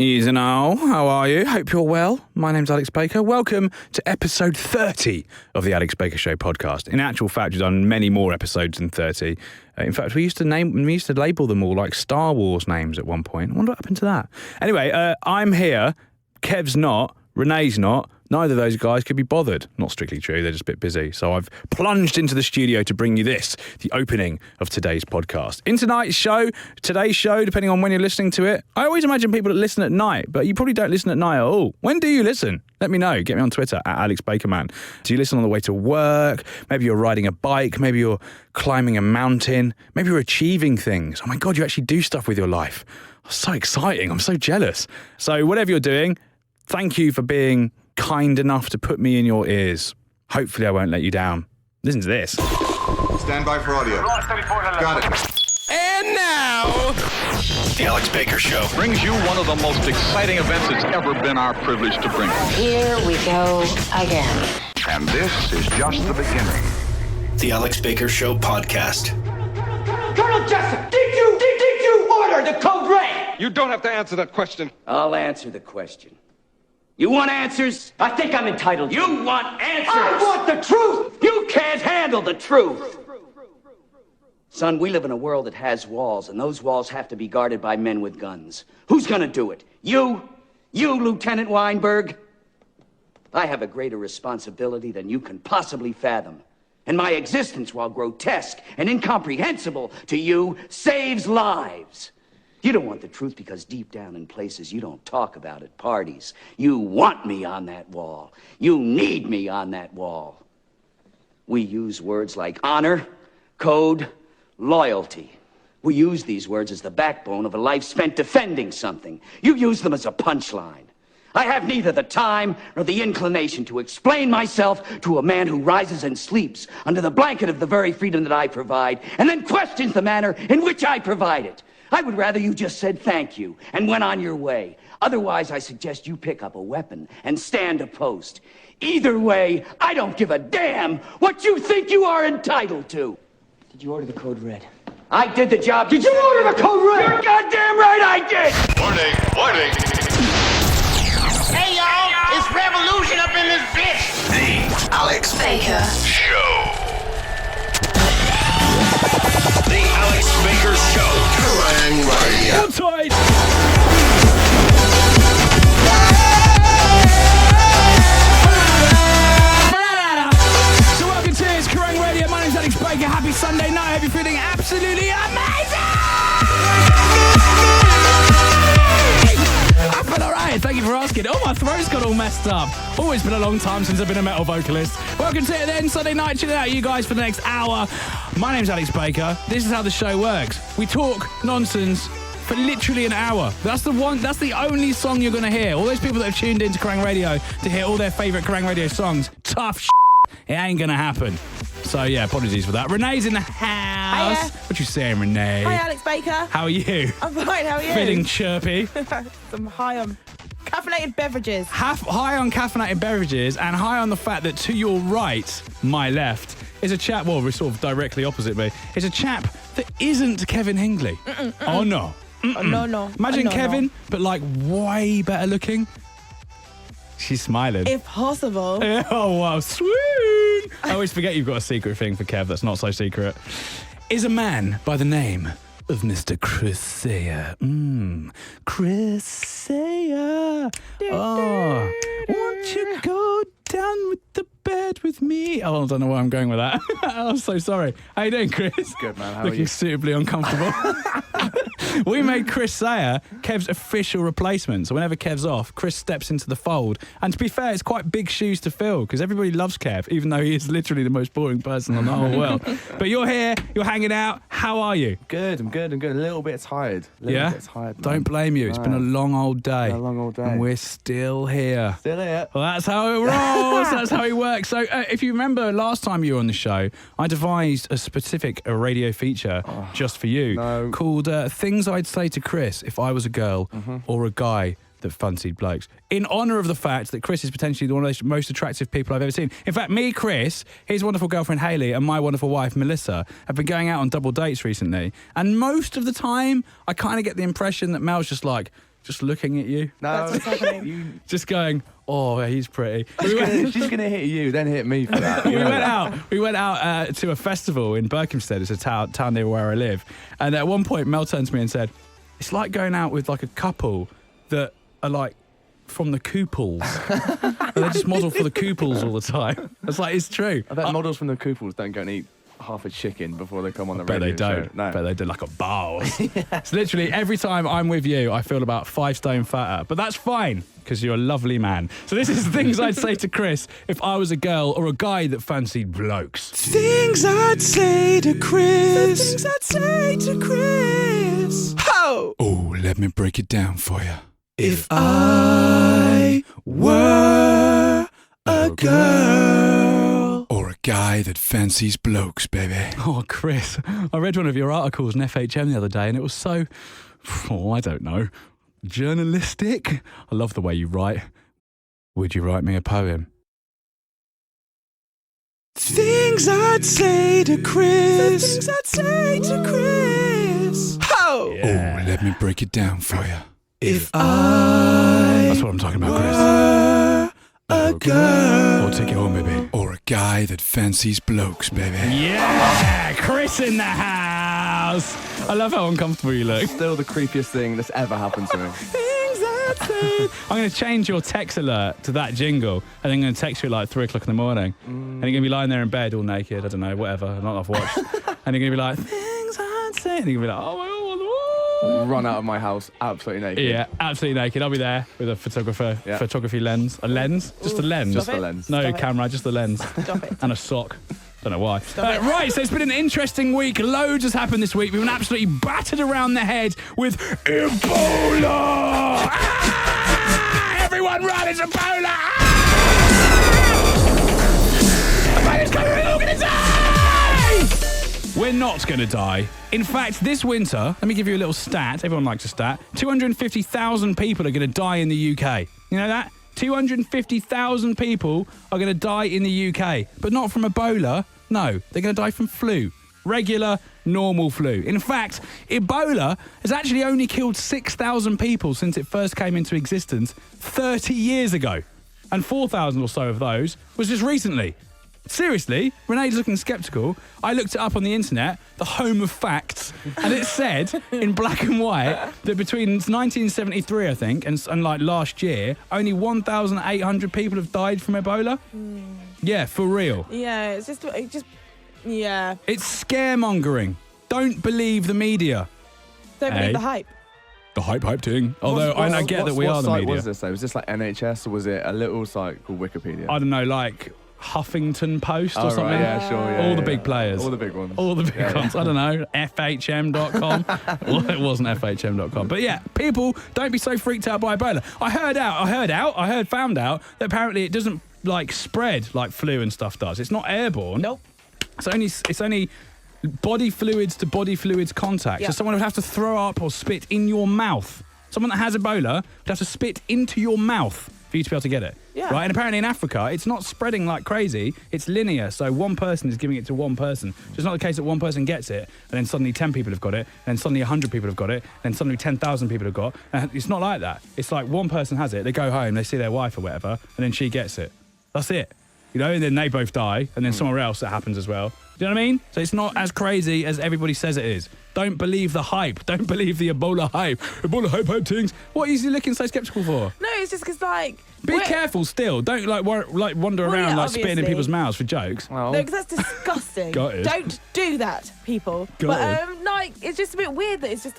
Easy now, how are you? Hope you're well. My name's Alex Baker. Welcome to episode 30 of the Alex Baker Show podcast. In actual fact, we've done many more episodes than 30. In fact, we used to label them all like Star Wars names at one point. I wonder what happened to that. Anyway, I'm here. Kev's not. Renee's not. Neither of those guys could be bothered. Not strictly true, they're just a bit busy. So I've plunged into the studio to bring you this, the opening of today's podcast. In today's show, depending on when you're listening to it, I always imagine people that listen at night, but you probably don't listen at night at all. When do you listen? Let me know. Get me on Twitter, @AlexBakerman. Do you listen on the way to work? Maybe you're riding a bike. Maybe you're climbing a mountain. Maybe you're achieving things. Oh my God, you actually do stuff with your life. Oh, so exciting. I'm so jealous. So whatever you're doing, thank you for being kind enough to put me in your ears. Hopefully I won't let you down. Listen to this. Stand by for audio. Got it. And now, The Alex Baker Show brings you one of the most exciting events it's ever been our privilege to bring. Here we go again. And this is just the beginning. The Alex Baker Show podcast. Colonel Jessup, did you order the code red? You don't have to answer that question. I'll answer the question. You want answers? I think I'm entitled. You want answers? I want the truth! You can't handle the truth! Son, we live in a world that has walls, and those walls have to be guarded by men with guns. Who's gonna do it? You? You, Lieutenant Weinberg? I have a greater responsibility than you can possibly fathom. And my existence, while grotesque and incomprehensible to you, saves lives. You don't want the truth because deep down in places you don't talk about at parties, you want me on that wall. You need me on that wall. We use words like honor, code, loyalty. We use these words as the backbone of a life spent defending something. You use them as a punchline. I have neither the time nor the inclination to explain myself to a man who rises and sleeps under the blanket of the very freedom that I provide and then questions the manner in which I provide it. I would rather you just said thank you and went on your way. Otherwise, I suggest you pick up a weapon and stand a post. Either way, I don't give a damn what you think you are entitled to. Did you order the code red? I did the job. Did you order the code red? You're goddamn right I did! Warning. Hey, y'all, it's revolution up in this bitch. The Alex Baker Show. The Alex Baker Show. Kerrang Radio. hold tight. So welcome to it's Kerrang Radio. My name's Alex Baker. Happy Sunday night. I hope you're feeling absolutely amazing. I feel alright, thank you for asking. Oh, my throat's got all messed up. Oh, it's been a long time since I've been a metal vocalist. Welcome to it then, Sunday night, chilling out you guys for the next hour. My name's Alex Baker. This is how the show works. We talk nonsense for literally an hour. That's the only song you're going to hear. All those people that have tuned into Kerrang Radio to hear all their favourite Kerrang Radio songs, tough shit. It ain't going to happen. So, yeah, apologies for that. Renee's in the house. Hiya. What you saying, Renee? Hi, Alex Baker. How are you? I'm fine, how are you? Feeling chirpy. I'm high on caffeinated beverages. High on caffeinated beverages and high on the fact that to your right, my left, is a chap, well, we're sort of directly opposite me, is a chap that isn't Kevin Hingley. Oh, no. Oh, no. Imagine no, Kevin, no. but like way better looking. She's smiling. If possible. Oh, wow. Swoon. I always forget you've got a secret thing for Kev that's not so secret. Is a man by the name of Mr. Chris Sayer. Chris Sayer. Oh, won't you go down with the bed with me? Oh, I don't know where I'm going with that. I'm so sorry. How you doing, Chris? Good, man. How are Looking you? suitably uncomfortable. We made Chris Sayer Kev's official replacement. So whenever Kev's off, Chris steps into the fold. And to be fair, it's quite big shoes to fill because everybody loves Kev, even though he is literally the most boring person on the whole world. But you're here, you're hanging out. How are you? Good, I'm good. A little bit tired. Yeah? Bit tired, man. Don't blame you. It's been a long old day. A long old day. And we're still here. Still here. Well, that's how it rolls. That's how it works. So if you remember last time you were on the show, I devised a specific radio feature just for you called Things I'd Say to Chris If I Was a Girl or a Guy That Fancied Blokes. In honour of the fact that Chris is potentially one of the most attractive people I've ever seen. In fact, me, Chris, his wonderful girlfriend Hayley and my wonderful wife Melissa have been going out on double dates recently. And most of the time, I kind of get the impression that Mel's just like, just looking at you, No, That's what's happening. just going, "Oh, he's pretty." she's gonna hit you, then hit me for that. We went out to a festival in Berkhamsted. It's a town near where I live. And at one point, Mel turned to me and said, "It's like going out with like a couple that are like from the Couples. And they just model for the Couples all the time." It's like, it's true. I bet models from the Couples don't go and eat half a chicken before they come on the Bet radio they don't. show. No. Bet they do like a bows. It's literally every time I'm with you, I feel about 5 stone fatter. But that's fine, because you're a lovely man. So this is things I'd say to Chris if I was a girl or a guy that fancied blokes. Things I'd say to Chris. Things I'd say to Chris. Ho! Oh, let me break it down for you. If I were a girl or a guy that fancies blokes, baby. Oh, Chris, I read one of your articles in FHM the other day and it was so, I don't know, journalistic. I love the way you write. Would you write me a poem? Things I'd say to Chris. Things I'd say to Chris. Oh, let me break it down for you. If I That's what I'm talking about, Chris. A girl. Or take it home, baby. Or a guy that fancies blokes, baby. Yeah! Chris in the house! I love how uncomfortable you look. Still the creepiest thing that's ever happened to me. I'm going to change your text alert to that jingle, and then I'm going to text you at like 3 o'clock in the morning. And you're going to be lying there in bed all naked, I don't know, whatever, not I've watched. And you're going to be like, things I'd say. And you're going to be like, oh my God. Run out of my house absolutely naked. Yeah, absolutely naked. I'll be there with a photography lens. A lens? Just a lens? Just a lens. No Stop camera, just a lens. Stop it. And a sock. Don't know why. Stop it. Right, so it's been an interesting week. Loads has happened this week. We've been absolutely battered around the head with Ebola! Ah! Everyone run, it's Ebola! Ah! We're going to die! We're not going to die. In fact, this winter, let me give you a little stat. Everyone likes a stat. 250,000 people are going to die in the UK. You know that? 250,000 people are going to die in the UK. But not from Ebola. No, they're going to die from flu. Regular, normal flu. In fact, Ebola has actually only killed 6,000 people since it first came into existence 30 years ago. And 4,000 or so of those was just recently. Seriously, Renee's looking sceptical. I looked it up on the internet, the home of facts, and it said in black and white that between 1973, I think, and like last year, only 1,800 people have died from Ebola. Yeah, for real. Yeah, it's just, yeah. It's scaremongering. Don't believe the media. Don't believe the hype. The hype thing. Although I get that we are the media. What was this though? Was this like NHS or was it a little site called Wikipedia? I don't know, like Huffington Post or Oh, something. right, yeah, sure, yeah, All the yeah. big players. All the big ones. All the big ones. I don't know, FHM.com. Well, it wasn't FHM.com. But yeah, people, don't be so freaked out by Ebola. I found out that apparently it doesn't like spread like flu and stuff does. It's not airborne. Nope. It's only body fluids to body fluids contact. Yeah. So someone would have to throw up or spit in your mouth. Someone that has Ebola would have to spit into your mouth for you to be able to get it. Yeah. Right? And apparently in Africa, it's not spreading like crazy. It's linear. So one person is giving it to one person. So it's not the case that one person gets it and then suddenly 10 people have got it, and then suddenly 100 people have got it, and then suddenly 10,000 people have got it. And it's not like that. It's like one person has it, they go home, they see their wife or whatever, and then she gets it. That's it. You know, and then they both die, and then somewhere else that happens as well. Do you know what I mean? So it's not as crazy as everybody says it is. Don't believe the hype. Don't believe the Ebola hype. Ebola hype things. What are you looking so sceptical for? No, it's just because, like... Be careful still. Don't wander around yeah, like spitting in obviously. people's mouths for jokes. Well, No, because that's disgusting. Got it. Don't do that, people. Got But, like, it's just a bit weird that it's just...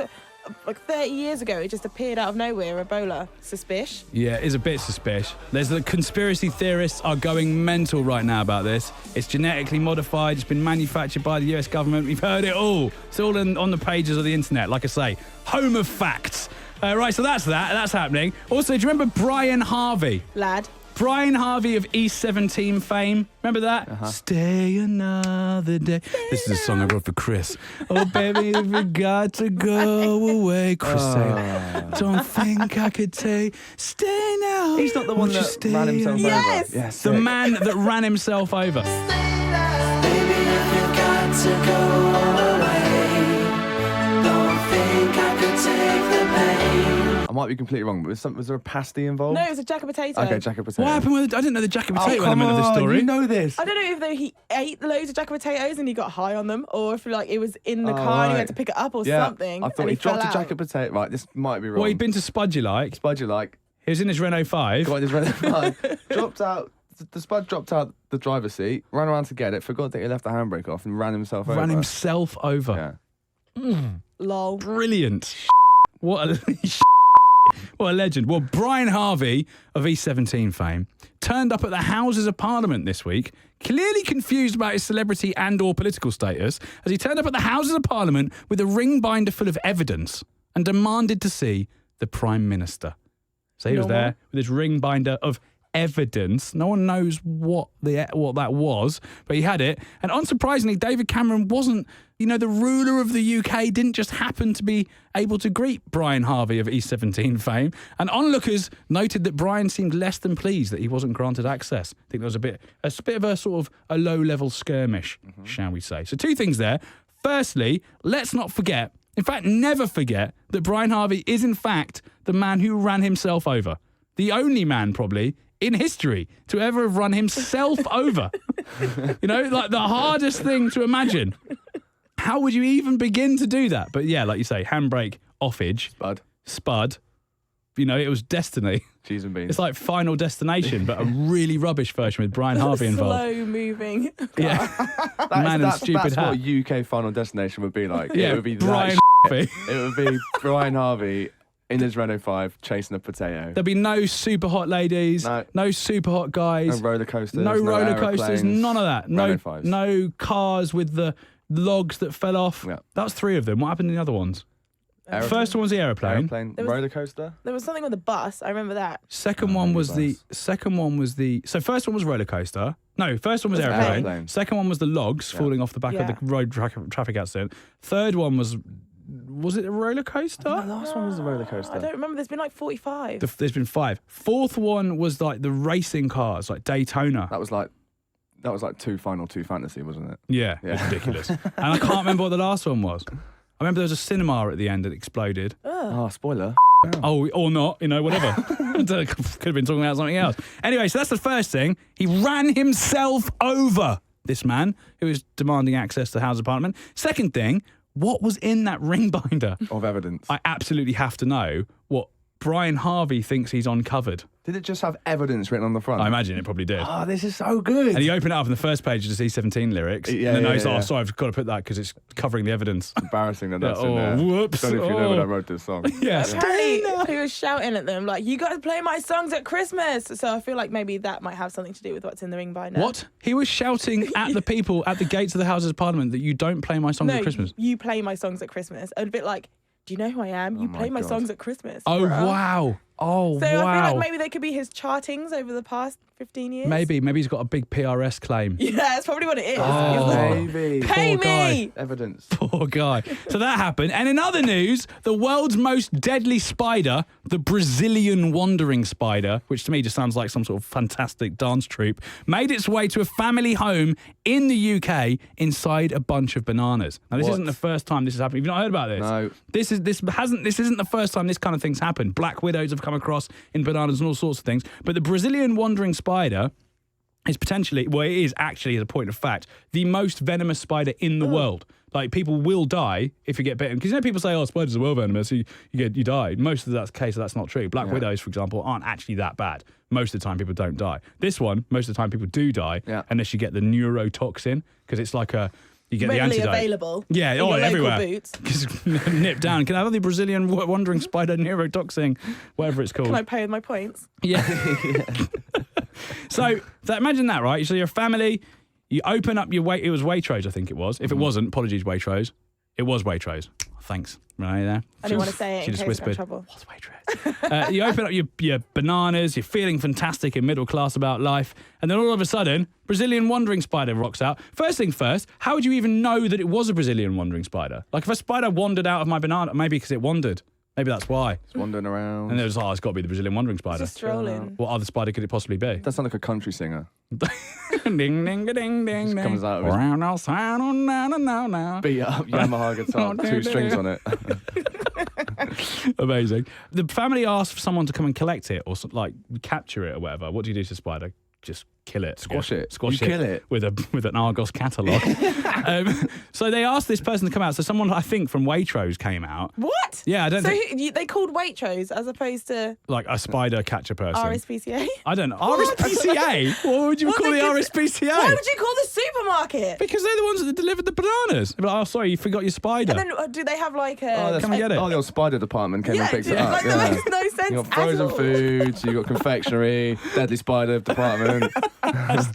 like 30 years ago, it just appeared out of nowhere, Ebola. Suspicious. Yeah, it's a bit suspicious. There's the conspiracy theorists are going mental right now about this. It's genetically modified. It's been manufactured by the US government. We've heard it all. It's all on the pages of the internet. Like I say, home of facts. Right, so that's that. That's happening. Also, do you remember Brian Harvey? Lad. Brian Harvey of East 17 fame. Remember that? Stay another day. This is a song I wrote for Chris. Oh, baby, if you got to go away. Chris saying, don't think I could take. Stay now. he's not the one Won't you that stay ran himself Yes! over. Yes. The man that ran himself over. I'm might be completely wrong, but was there a pasty involved? No, it was a jack of potato. Okay, jack of potato. What happened with? I didn't know the jack of potato come element of this on, story. You know this. I don't know if he ate loads of jack of potatoes and he got high on them, or if like it was in the car and he had to pick it up or something. I thought and he dropped fell a jack out. of potato. Right, this might be wrong. Well, he'd been to Spud, you like. Spud, you like. He was in his Renault 5. Got his red flag. Dropped out. The Spud dropped out the driver's seat, ran around to get it, forgot that he left the handbrake off, and ran himself over. Ran himself over. Yeah. Lol. Brilliant. What a what a legend. Well, Brian Harvey of E17 fame turned up at the Houses of Parliament this week, clearly confused about his celebrity and or political status, as he turned up at the Houses of Parliament with a ring binder full of evidence and demanded to see the Prime Minister. So he was there with his ring binder of evidence. No one knows what that was, but he had it. And unsurprisingly, David Cameron wasn't, the ruler of the UK didn't just happen to be able to greet Brian Harvey of E17 fame. And onlookers noted that Brian seemed less than pleased that he wasn't granted access. I think there was a bit of a sort of a low-level skirmish, shall we say. So 2 things there. Firstly, let's not forget, in fact, never forget that Brian Harvey is in fact the man who ran himself over. The only man, probably, in history to ever have run himself over. Like the hardest thing to imagine. How would you even begin to do that? But yeah, like you say, handbrake, offage. Spud. It was destiny. Cheese and beans. It's like Final Destination, but a really rubbish version with Brian Harvey involved. Slow moving. Yeah. Man and stupid that's hat. what UK Final Destination would be like. Yeah, it would be Brian Harvey. It would be Brian Harvey in his Renault 5 chasing a potato. There'd be no super hot ladies, no super hot guys. No roller coasters. No roller coasters, none of that. No cars with the logs that fell off. Yeah. That was 3 of them. What happened in the other ones? First one was the aeroplane. Roller coaster. There was something with the bus. I remember that. Second one was the. So first one was roller coaster. No, first one was aeroplane. Second one was the logs falling off the back of the road traffic accident. Third one was it a roller coaster? The last one was the roller coaster. I don't remember. There's been like 45. There's been 5. Fourth one was like the racing cars, like Daytona. That was like 2 Final 2 Fantasy, wasn't it? Yeah, it was ridiculous. And I can't remember what the last one was. I remember there was a cinema at the end that exploded. Oh, spoiler. Oh, or not, whatever. Could have been talking about something else. Anyway, so that's the first thing. He ran himself over, this man who was demanding access to the House of Parliament. Second thing, what was in that ring binder? Of evidence. I absolutely have to know what Brian Harvey thinks he's uncovered. Did it just have evidence written on the front? I imagine it probably did. Oh, this is so good. And he opened it up, and the first page is just E17 lyrics. Yeah, and then yeah, he's like, sorry, I've got to put that because it's covering the evidence. Embarrassing that that's in Oh, there. whoops. Don't know if you know when I wrote this song. Yeah. Apparently, he was shouting at them like, "You guys play my songs at Christmas." So I feel like maybe that might have something to do with what's in the ring binder. What? He was shouting at the people at the gates of the Houses of Parliament that you don't play my songs at Christmas. You play my songs at Christmas. A bit like, do you know who I am? You play my songs at Christmas. Oh, bruh. wow. Oh, So wow. I feel like maybe they could be his chartings over the past 15 years. Maybe he's got a big PRS claim. Yeah, that's probably what it is. Oh, He's like, Maybe. pay Poor guy. me! Evidence. Poor guy. So that happened. And in other news, the world's most deadly spider, the Brazilian wandering spider, which to me just sounds like some sort of fantastic dance troupe, made its way to a family home in the UK inside a bunch of bananas. Now, this isn't the first time this has happened. You've not heard about this? No. This isn't the first time this kind of thing's happened. Black widows have come across in bananas and all sorts of things. But the Brazilian wandering spider is potentially, well, it is actually, as a point of fact, the most venomous spider in the world. Like, people will die if you get bitten. Because, people say, spiders are well venomous, you die. Most of that's the case, that's not true. Black widows, for example, aren't actually that bad. Most of the time, people don't die. This one, most of the time, people do die unless you get the neurotoxin, because it's like you get Readily the antidote. Available. Yeah, in your everywhere. Local boots. Just nip down. Can I have the Brazilian wandering spider neurotoxin, whatever it's called? Can I pay with my points? Yeah. So imagine that, right? So you're a family, you open up your it was Waitrose, I think it was. If it wasn't, apologies, Waitrose. It was Waitrose. Thanks. Renee there. I didn't want to say it She in just case I got in whispered, trouble. what's Waitrose? You open up your bananas, you're feeling fantastic and middle class about life, and then all of a sudden, Brazilian wandering spider rocks out. First thing first, how would you even know that it was a Brazilian wandering spider? Like, if a spider wandered out of my banana, maybe because it wandered. Maybe that's why. It's wandering around. And it was, it's got to be the Brazilian wandering spider. Just strolling. What other spider could it possibly be? That sounds like a country singer. Ding, ding, ding, ding, ding. Comes out of his Round outside, oh, na, na, na, na. beat up Yamaha guitar, 2 strings on it. Amazing. The family asked for someone to come and collect it or like capture it or whatever. What do you do to a spider? Just kill it. Squash it. Squash You it. kill it. With an Argos catalogue. So they asked this person to come out. So someone, I think, from Waitrose came out. What? Yeah, I don't so think... they called Waitrose as opposed to Like a spider catcher person. RSPCA? I don't know. RSPCA? What would you call the RSPCA? Why would you call the supermarket? Because they're the ones that delivered the bananas. They'd be like, oh, sorry, you forgot your spider. And then do they have like a... Come and get it. Oh, the old spider department came and picked it up. Like, that makes no sense You got frozen at all. foods, you got confectionery, deadly spider department.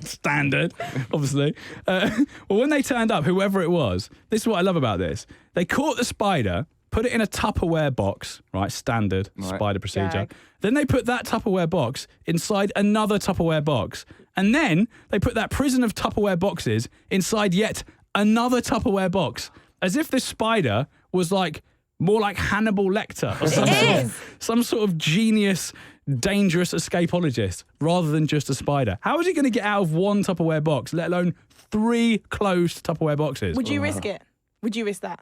Standard, obviously. Well, when they turned up, whoever it was, this is what I love about this. They caught the spider, put it in a Tupperware box, right? Standard spider procedure. Gag. Then they put that Tupperware box inside another Tupperware box. And then they put that prison of Tupperware boxes inside yet another Tupperware box. As if this spider was like more like Hannibal Lecter or some sort of genius, dangerous escapologist rather than just a spider. How is he going to get out of one Tupperware box, let alone 3 closed Tupperware boxes? Would you risk it? Would you risk that?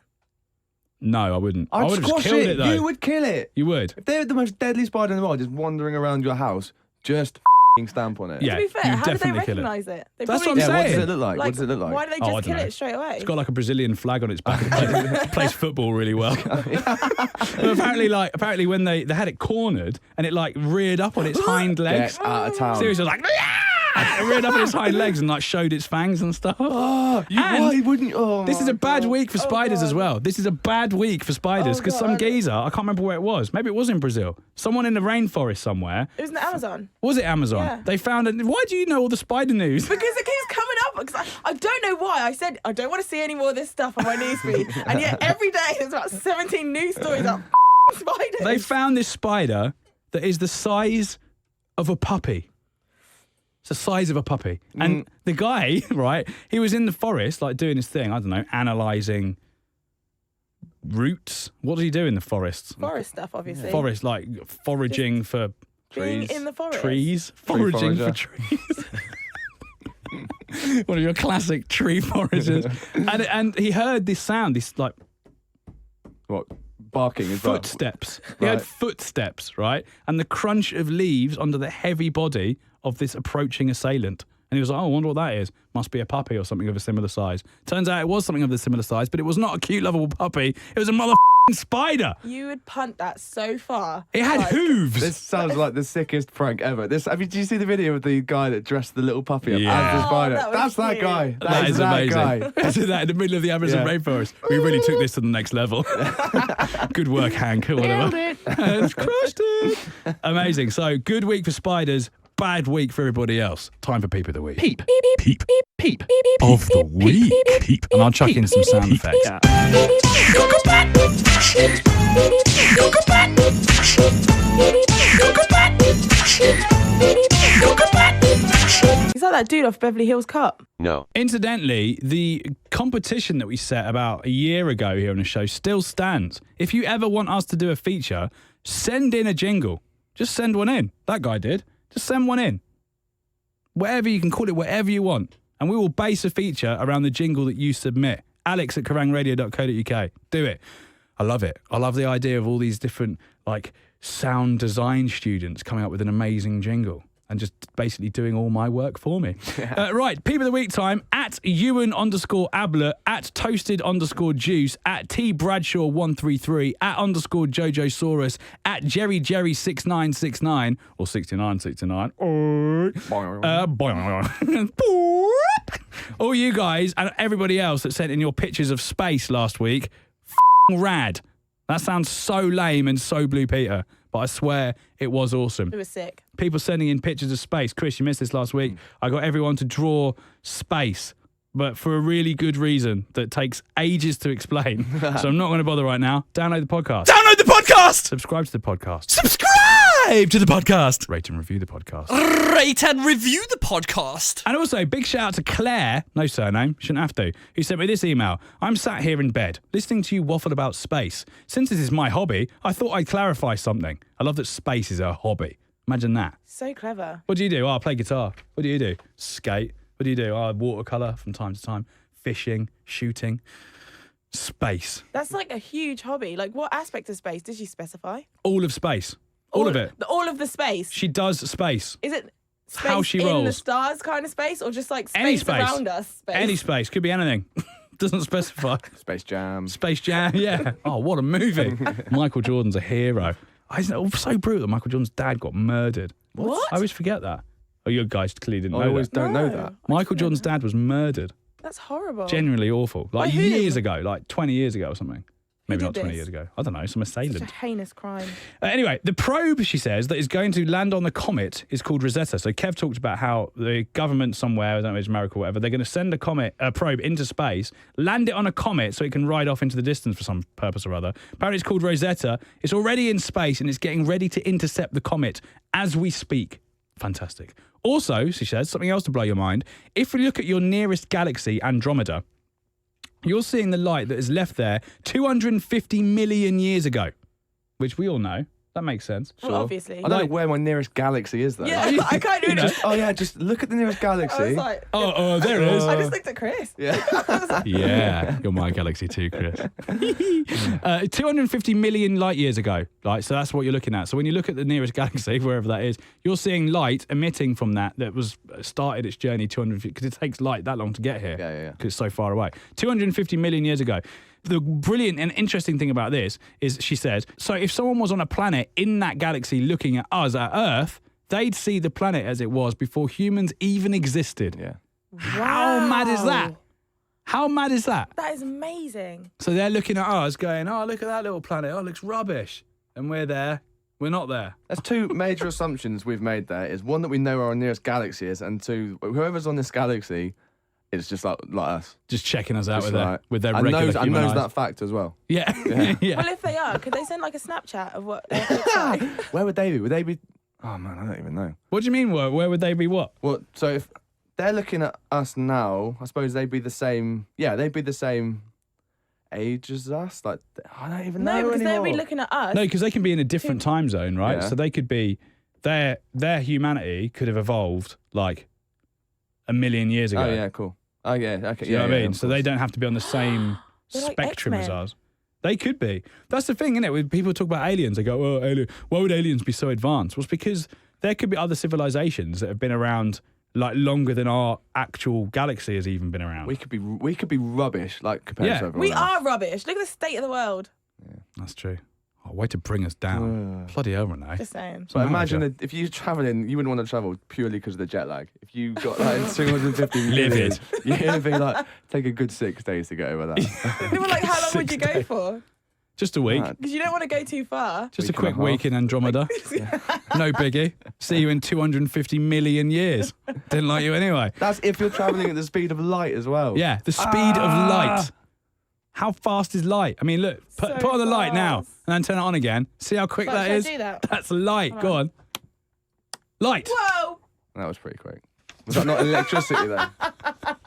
No, I wouldn't. I I'd would have squash just killed it though. You would kill it. You would? If they're the most deadly spider in the world, just wandering around your house, just stamp on it. Yeah, to be fair, you how do they definitely kill it. recognise it? They That's probably- what I'm Yeah, saying. what does it look like? What does it look like? Why do they Oh, I just don't kill know. it straight away? It's got like a Brazilian flag on its back. It plays football really well. But apparently when they had it cornered and it like reared up on its hind legs. Get out of town. Seriously, it was like it reared up on its hind legs and like showed its fangs and stuff. Oh, And why wouldn't you? Oh, this is a bad week for spiders God. as well. This is a bad week for spiders Oh, because some God. geezer, I can't remember where it was. Maybe it was in Brazil. Someone in the rainforest somewhere. It was in the Amazon. Was it Amazon? Yeah. They found it. Why do you know all the spider news? Because it keeps coming up. Because I don't know why. I said I don't want to see any more of this stuff on my newsfeed. And yet every day there's about 17 news stories about spiders. They found this spider that is the size of a puppy. It's the size of a puppy. And the guy, right, he was in the forest, like doing his thing, I don't know, analysing roots. What does he do in the forests? Forest stuff, obviously. Forest, like foraging for Being trees. in the forest. trees. Foraging for forager. trees. One of your classic tree foragers. And he heard this sound, this like What? Barking as well. footsteps. He heard Right. footsteps, right? And the crunch of leaves under the heavy body of this approaching assailant. And he was like, oh, I wonder what that is. Must be a puppy or something of a similar size. Turns out it was something of a similar size, but it was not a cute, lovable puppy. It was a motherfucking spider. You would punt that so far. It had Like, hooves. This sounds like the sickest prank ever. Did you see the video of the guy that dressed the little puppy up Yeah. as the spider? Oh, that was That's that cute. guy. That is that amazing. guy. I did that in the middle of the Amazon Yeah. rainforest. We really took this to the next level. Good work, Hank, or whatever. It's crushed it. Amazing. So, good week for spiders, bad week for everybody else. Time for Peep of the Week. Peep. Peep. Peep. Of the week. Peep. And I'll chuck in some sound effects. Is that dude off Beverly Hills Cop? No. Incidentally, the competition that we set about a year ago here on the show still stands. If you ever want us to do a feature, send in a jingle. Just send one in. That guy did. Just send one in. Whatever you can call it, whatever you want. And we will base a feature around the jingle that you submit. Alex@kerrangradio.co.uk. Do it. I love it. I love the idea of all these different like sound design students coming up with an amazing jingle and just basically doing all my work for me. Right, Peep of the Week time at Ewan_Abler, at Toasted_Juice, at T Bradshaw 133, at @Jojosaurus, at Jerry6969 or 6969. All you guys and everybody else that sent in your pictures of space last week, rad. That sounds so lame and so Blue Peter, but I swear it was awesome. It was sick. People sending in pictures of space. Chris, you missed this last week. I got everyone to draw space, but for a really good reason that takes ages to explain. So I'm not going to bother right now. Download the podcast. Download the podcast! Subscribe to the podcast. Subscribe to the podcast. Rate and review the podcast. Rate and review the podcast. And also, big shout out to Claire, no surname, shouldn't have to, who sent me this email. I'm sat here in bed, listening to you waffle about space. Since this is my hobby, I thought I'd clarify something. I love that space is a hobby. Imagine that. So clever. What do you do? Oh, I play guitar. What do you do? Skate. What do you do? Oh, watercolour from time to time. Fishing, shooting. Space. That's like a huge hobby. Like, what aspect of space did she specify? All of space. All of it. All of the space. She does space. Is it space How she in the rolls. stars kind of space, or just like space, Any space. around us? Space? Any space. Could be anything. Doesn't specify. Space Jam. Space Jam, yeah. Oh, what a movie. Michael Jordan's a hero. Isn't it so brutal that Michael Jordan's dad got murdered? What? I always forget that. Oh, you guys clearly didn't know I always that. don't know that. Michael Jordan's dad was murdered. That's horrible. Genuinely awful. Like Wait, who did years it? ago, like 20 years ago or something. Maybe did not 20 this? years ago. I don't know, some Such assailant. a heinous crime. Anyway, the probe, she says, that is going to land on the comet is called Rosetta. So Kev talked about how the government somewhere, I don't know if it's America or whatever, they're going to send a probe into space, land it on a comet so it can ride off into the distance for some purpose or other. Apparently it's called Rosetta. It's already in space and it's getting ready to intercept the comet as we speak. Fantastic. Also, she says, something else to blow your mind. If we look at your nearest galaxy, Andromeda, you're seeing the light that is left there 250 million years ago, which we all know. That makes sense. Well, obviously. I don't know where my nearest galaxy is, though. Yeah, I can't do it. Oh, yeah, just look at the nearest galaxy. I was like, There it is. I just looked at Chris. Yeah. Yeah, you're my galaxy too, Chris. 250 million light years ago. Like, so that's what you're looking at. So when you look at the nearest galaxy, wherever that is, you're seeing light emitting from that was started its journey 250, because it takes light that long to get here. Yeah. Because it's so far away. 250 million years ago. The brilliant and interesting thing about this is, she says, so if someone was on a planet in that galaxy looking at us, at Earth, they'd see the planet as it was before humans even existed. Yeah. How mad is that? How mad is that? That is amazing. So they're looking at us going, oh, look at that little planet. Oh, it looks rubbish. And we're there. We're not there. There's two major assumptions we've made there. Is one, that we know where our nearest galaxy is, and two, whoever's on this galaxy is just like us. Just checking us out Just with their and regular knows, human and knows eyes. that fact as well. Yeah. Yeah. Well, if they are, could they send like a Snapchat of what Earth looks like? Where would they be? Would they be... Oh, man, I don't even know. What do you mean, where would they be what? Well, so if they're looking at us now, I suppose they'd be the same... Yeah, they'd be the same age as us. Like, I don't even know No, because anymore. they'll be looking at us. No, because they can be in a different time zone, right? Yeah. So they could be... Their humanity could have evolved like 1 million years ago. Oh, yeah, cool. Oh, yeah, okay. Do you know what I mean? So they don't have to be on the same They're like spectrum as X-Men. ours. They could be. That's the thing, isn't it? When people talk about aliens, they go, oh, alien. Why would aliens be so advanced? Well, it's because there could be other civilizations that have been around like longer than our actual galaxy has even been around. We could be rubbish, like, compared Yeah. to everyone We else. are rubbish. Look at the state of the world. That's true. Oh, way to bring us down. Bloody hell, Renee. Just saying. But imagine Manager. that if you're travelling, you wouldn't want to travel purely because of the jet lag. If you got like 250 Livid. you'd be like, take a good 6 days to get over that. They were like, how long would 6 you go days. for? Just a week. Mad. Because you don't want to go too far. Just a Week and quick a half. week in Andromeda. No biggie. See you in 250 million years. Didn't like you anyway. That's if you're travelling at the speed of light as well. Yeah, the speed of light. How fast is light? I mean, look, put on the light now fast. and then turn it on again. See how quick Should that I is? do that? That's light. Go on. Light. Whoa! That was pretty quick. Was that not electricity then?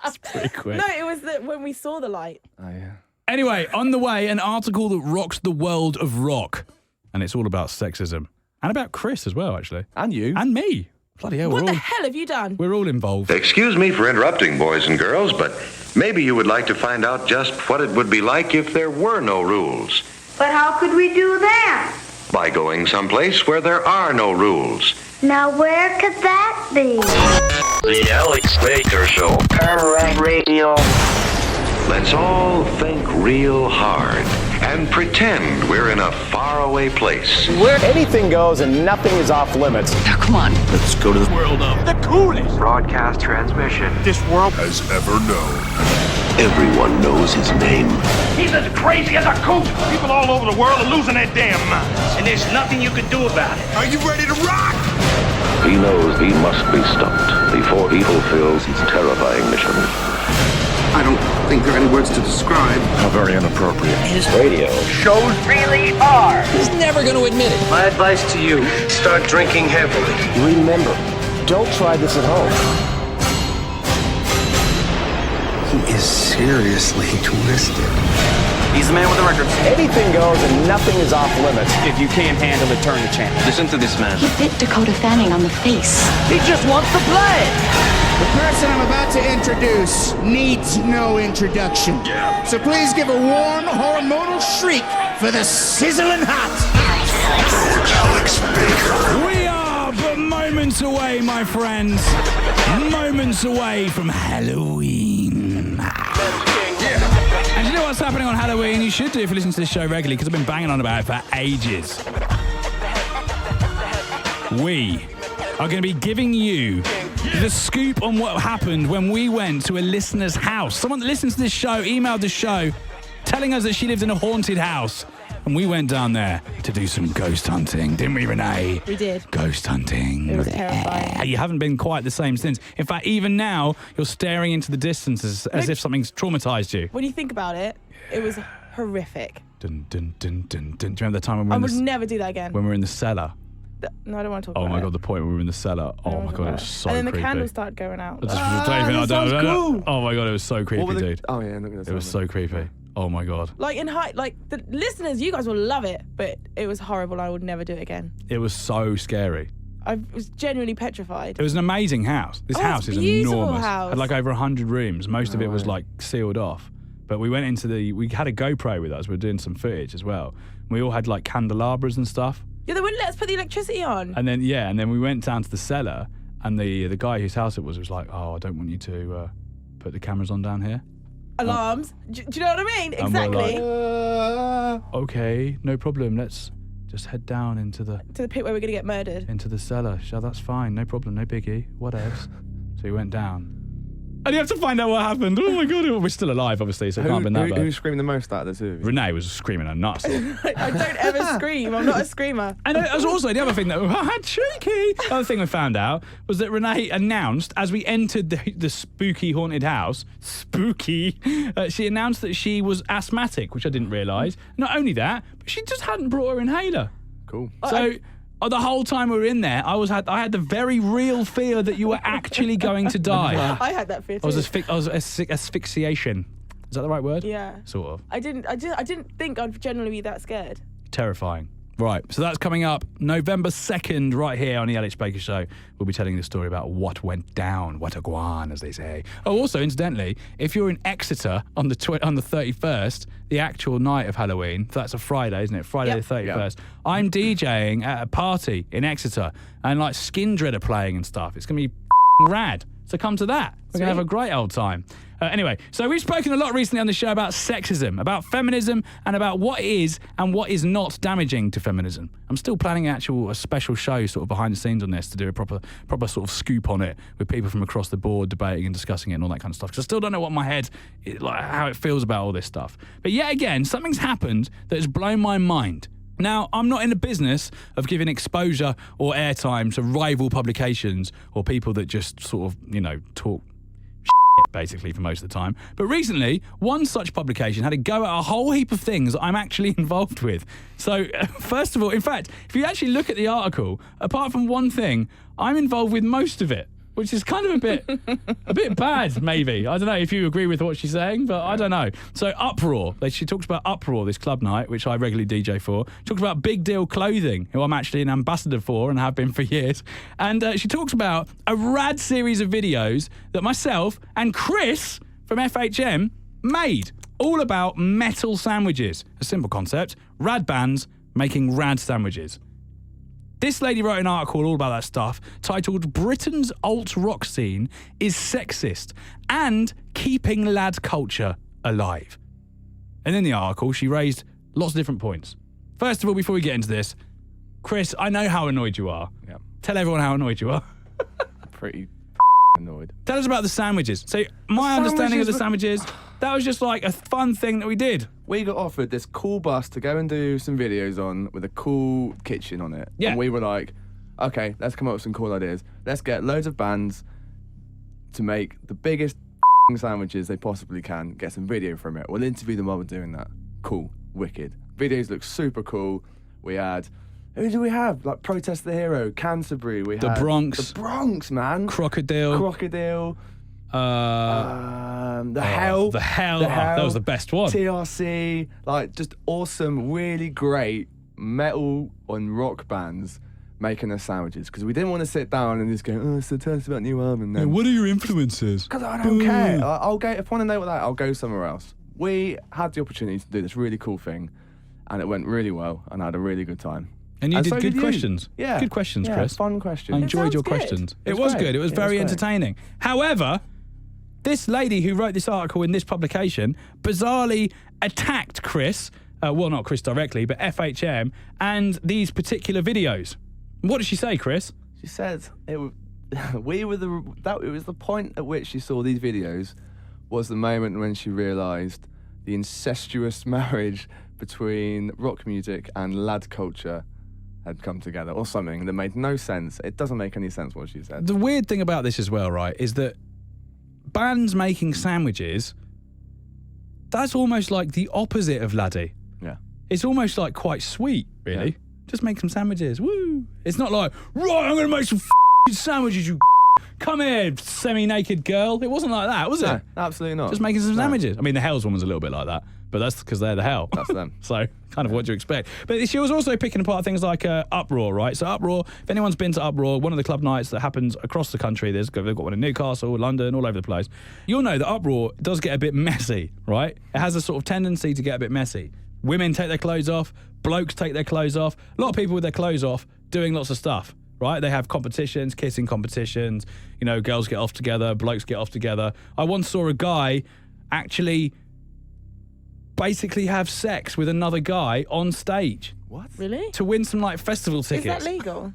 That's pretty quick. No, it was when we saw the light. Oh, yeah. Anyway, on the way, an article that rocks the world of rock. And it's all about sexism. And about Chris as well, actually. And you. And me. Bloody hell, What the hell have you done? we're all involved. Excuse me for interrupting, boys and girls, but maybe you would like to find out just what it would be like if there were no rules. But how could we do that? By going someplace where there are no rules. Now where could that be? The Alex Baker Show. Kerrang Radio. Let's all think real hard and pretend we're in a faraway place. Where anything goes and nothing is off limits. Now, come on. Let's go to the world of The coolest. Broadcast transmission. this world has ever known. Everyone knows his name. He's as crazy as a coot. People all over the world are losing their damn minds. And there's nothing you can do about it. Are you ready to rock? He knows he must be stopped before he fulfills his terrifying mission. I don't think there are any words to describe. How very inappropriate. His radio Shows really are. He's never going to admit it. My advice to you, start drinking heavily. Remember, don't try this at home. He is seriously twisted. He's the man with the records. Anything goes and nothing is off limits. If you can't handle it, turn the channel. Listen to this man. He bit Dakota Fanning on the face. He just wants to play. The person I'm about to introduce needs no introduction. So please give a warm, hormonal shriek for the sizzling hot Alex Baker. We are but moments away, my friends. Moments away from Halloween. And you know what's happening on Halloween? You should do if you listen to this show regularly, because I've been banging on about it for ages. We are going to be giving you the scoop on what happened when we went to a listener's house. Someone that listens to this show emailed the show telling us that she lived in a haunted house. And we went down there to do some ghost hunting, didn't we, Renee? We did. Ghost hunting. It was terrifying. You haven't been quite the same since. In fact, even now, you're staring into the distance as if something's traumatized you. When you think about it, it was horrific. Dun, dun, dun, dun, dun. Do you remember the time when we I were would never do that again. when we were in the cellar? No, I don't want to talk Oh about it. my God, the point when we were in the cellar. Oh my God, it was so creepy. And then the candles started going out. I don't even- cool. Oh my God, it was so creepy, dude. Oh yeah, I'm not gonna It was so creepy. Oh my God. Like the listeners, you guys will love it, but it was horrible. I would never do it again. It was so scary. I was genuinely petrified. It was an amazing house. This house is beautiful enormous. house. Had like over 100 rooms. Most of it was like sealed off. But we went into we had a GoPro with us. We were doing some footage as well. We all had like candelabras and stuff. Yeah, they wouldn't let us put the electricity on. And then we went down to the cellar, and the guy whose house it was like, "Oh, I don't want you to put the cameras on down here." Alarms. Do you know what I mean? And we're Exactly. like, okay, no problem. Let's just head down into the pit where we're gonna get murdered. into the cellar. Sure, that's fine. No problem. No biggie. Whatevs. So we went down. And you have to find out what happened. Oh my God, we're still alive, obviously, so it can't have been that bad. Who screamed the most out of the two of you? Renee was screaming her nuts. I don't ever scream. I'm not a screamer. And it was also the other thing that cheeky. The other thing we found out was that Renee announced as we entered the spooky haunted house, she announced that she was asthmatic, which I didn't realise. Not only that, but she just hadn't brought her inhaler. Cool. So the whole time we were in there, I had the very real fear that you were actually going to die. I had that fear too. I was asphyxiation. Is that the right word? Yeah. Sort of. I didn't think I'd generally be that scared. Terrifying. Right, so that's coming up November 2nd right here on the Alex Baker Show. We'll be telling the story about what went down, what a guan, as they say. Oh, also, incidentally, if you're in Exeter on the 31st, the actual night of Halloween, that's a Friday, isn't it? Friday the 31st. Yep. I'm DJing at a party in Exeter, and like Skindred are playing and stuff. It's going to be rad. So come to that. We're going to have a great old time. Anyway, so we've spoken a lot recently on the show about sexism, about feminism, and about what is and what is not damaging to feminism. I'm still planning a special show sort of behind the scenes on this to do a proper sort of scoop on it with people from across the board debating and discussing it and all that kind of stuff. Because I still don't know what my head, how it feels about all this stuff. But yet again, something's happened that has blown my mind. Now, I'm not in the business of giving exposure or airtime to rival publications or people that just sort of, talk basically for most of the time. But recently, one such publication had a go at a whole heap of things that I'm actually involved with. So, first of all, in fact, if you actually look at the article, apart from one thing, I'm involved with most of it, which is kind of a bit bad, maybe. I don't know if you agree with what she's saying, but I don't know. So Uproar, she talks about Uproar, this club night, which I regularly DJ for. She talks about Big Deal Clothing, who I'm actually an ambassador for and have been for years. And she talks about a rad series of videos that myself and Chris from FHM made, all about metal sandwiches. A simple concept, rad bands making rad sandwiches. This lady wrote an article all about that stuff titled Britain's alt-rock scene is sexist and keeping lad culture alive. And in the article, she raised lots of different points. First of all, before we get into this, Chris, I know how annoyed you are. Yeah. Tell everyone how annoyed you are. Pretty annoyed. Tell us about the sandwiches. So my understanding of the sandwiches, that was just like a fun thing that we did. We got offered this cool bus to go and do some videos on with a cool kitchen on it. Yeah. And we were like, okay, let's come up with some cool ideas. Let's get loads of bands to make the biggest sandwiches they possibly can, get some video from it. We'll interview them while we're doing that. Cool. Wicked. Videos look super cool. We had... Who do we have? Like Protest the Hero, Canterbury. We had... The Bronx. The Bronx, man. Crocodile. The Hell. The Hell. That was the best one. TRC. Like, just awesome, really great metal and rock bands making us sandwiches because we didn't want to sit down and just go, oh, so tell us about new album. Then. What are your influences? Because I don't care. I'll go, if I want to know what I'll go somewhere else. We had the opportunity to do this really cool thing, and it went really well, and I had a really good time. And you did good questions. Yeah. Good questions, Chris. Fun questions. I enjoyed your good. questions. It was good. It was very entertaining. However, this lady who wrote this article in this publication bizarrely attacked Chris, well, not Chris directly, but FHM, and these particular videos. What did she say, Chris? She said it was the point at which she saw these videos was the moment when she realised the incestuous marriage between rock music and lad culture had come together, or something that made no sense. It doesn't make any sense what she said. The weird thing about this as well, right, is that bands making sandwiches, that's almost like the opposite of laddie. Yeah. It's almost like quite sweet, really. Yeah. Just make some sandwiches. Woo! It's not like, right, I'm going to make some sandwiches, you come here, semi-naked girl. It wasn't like that, was it? No, absolutely not. Just making some sandwiches. I mean, the Hells one was a little bit like that, but that's because they're the Hell. That's them. So, kind of what you expect. But she was also picking apart things like Uproar, right? So Uproar, if anyone's been to Uproar, one of the club nights that happens across the country, they've got one in Newcastle, London, all over the place. You'll know that Uproar does get a bit messy, right? It has a sort of tendency to get a bit messy. Women take their clothes off, blokes take their clothes off, a lot of people with their clothes off doing lots of stuff. Right? They have competitions, kissing competitions, you know, girls get off together, blokes get off together. I once saw a guy actually basically have sex with another guy on stage. What? Really? To win some, like, festival tickets. Is that legal?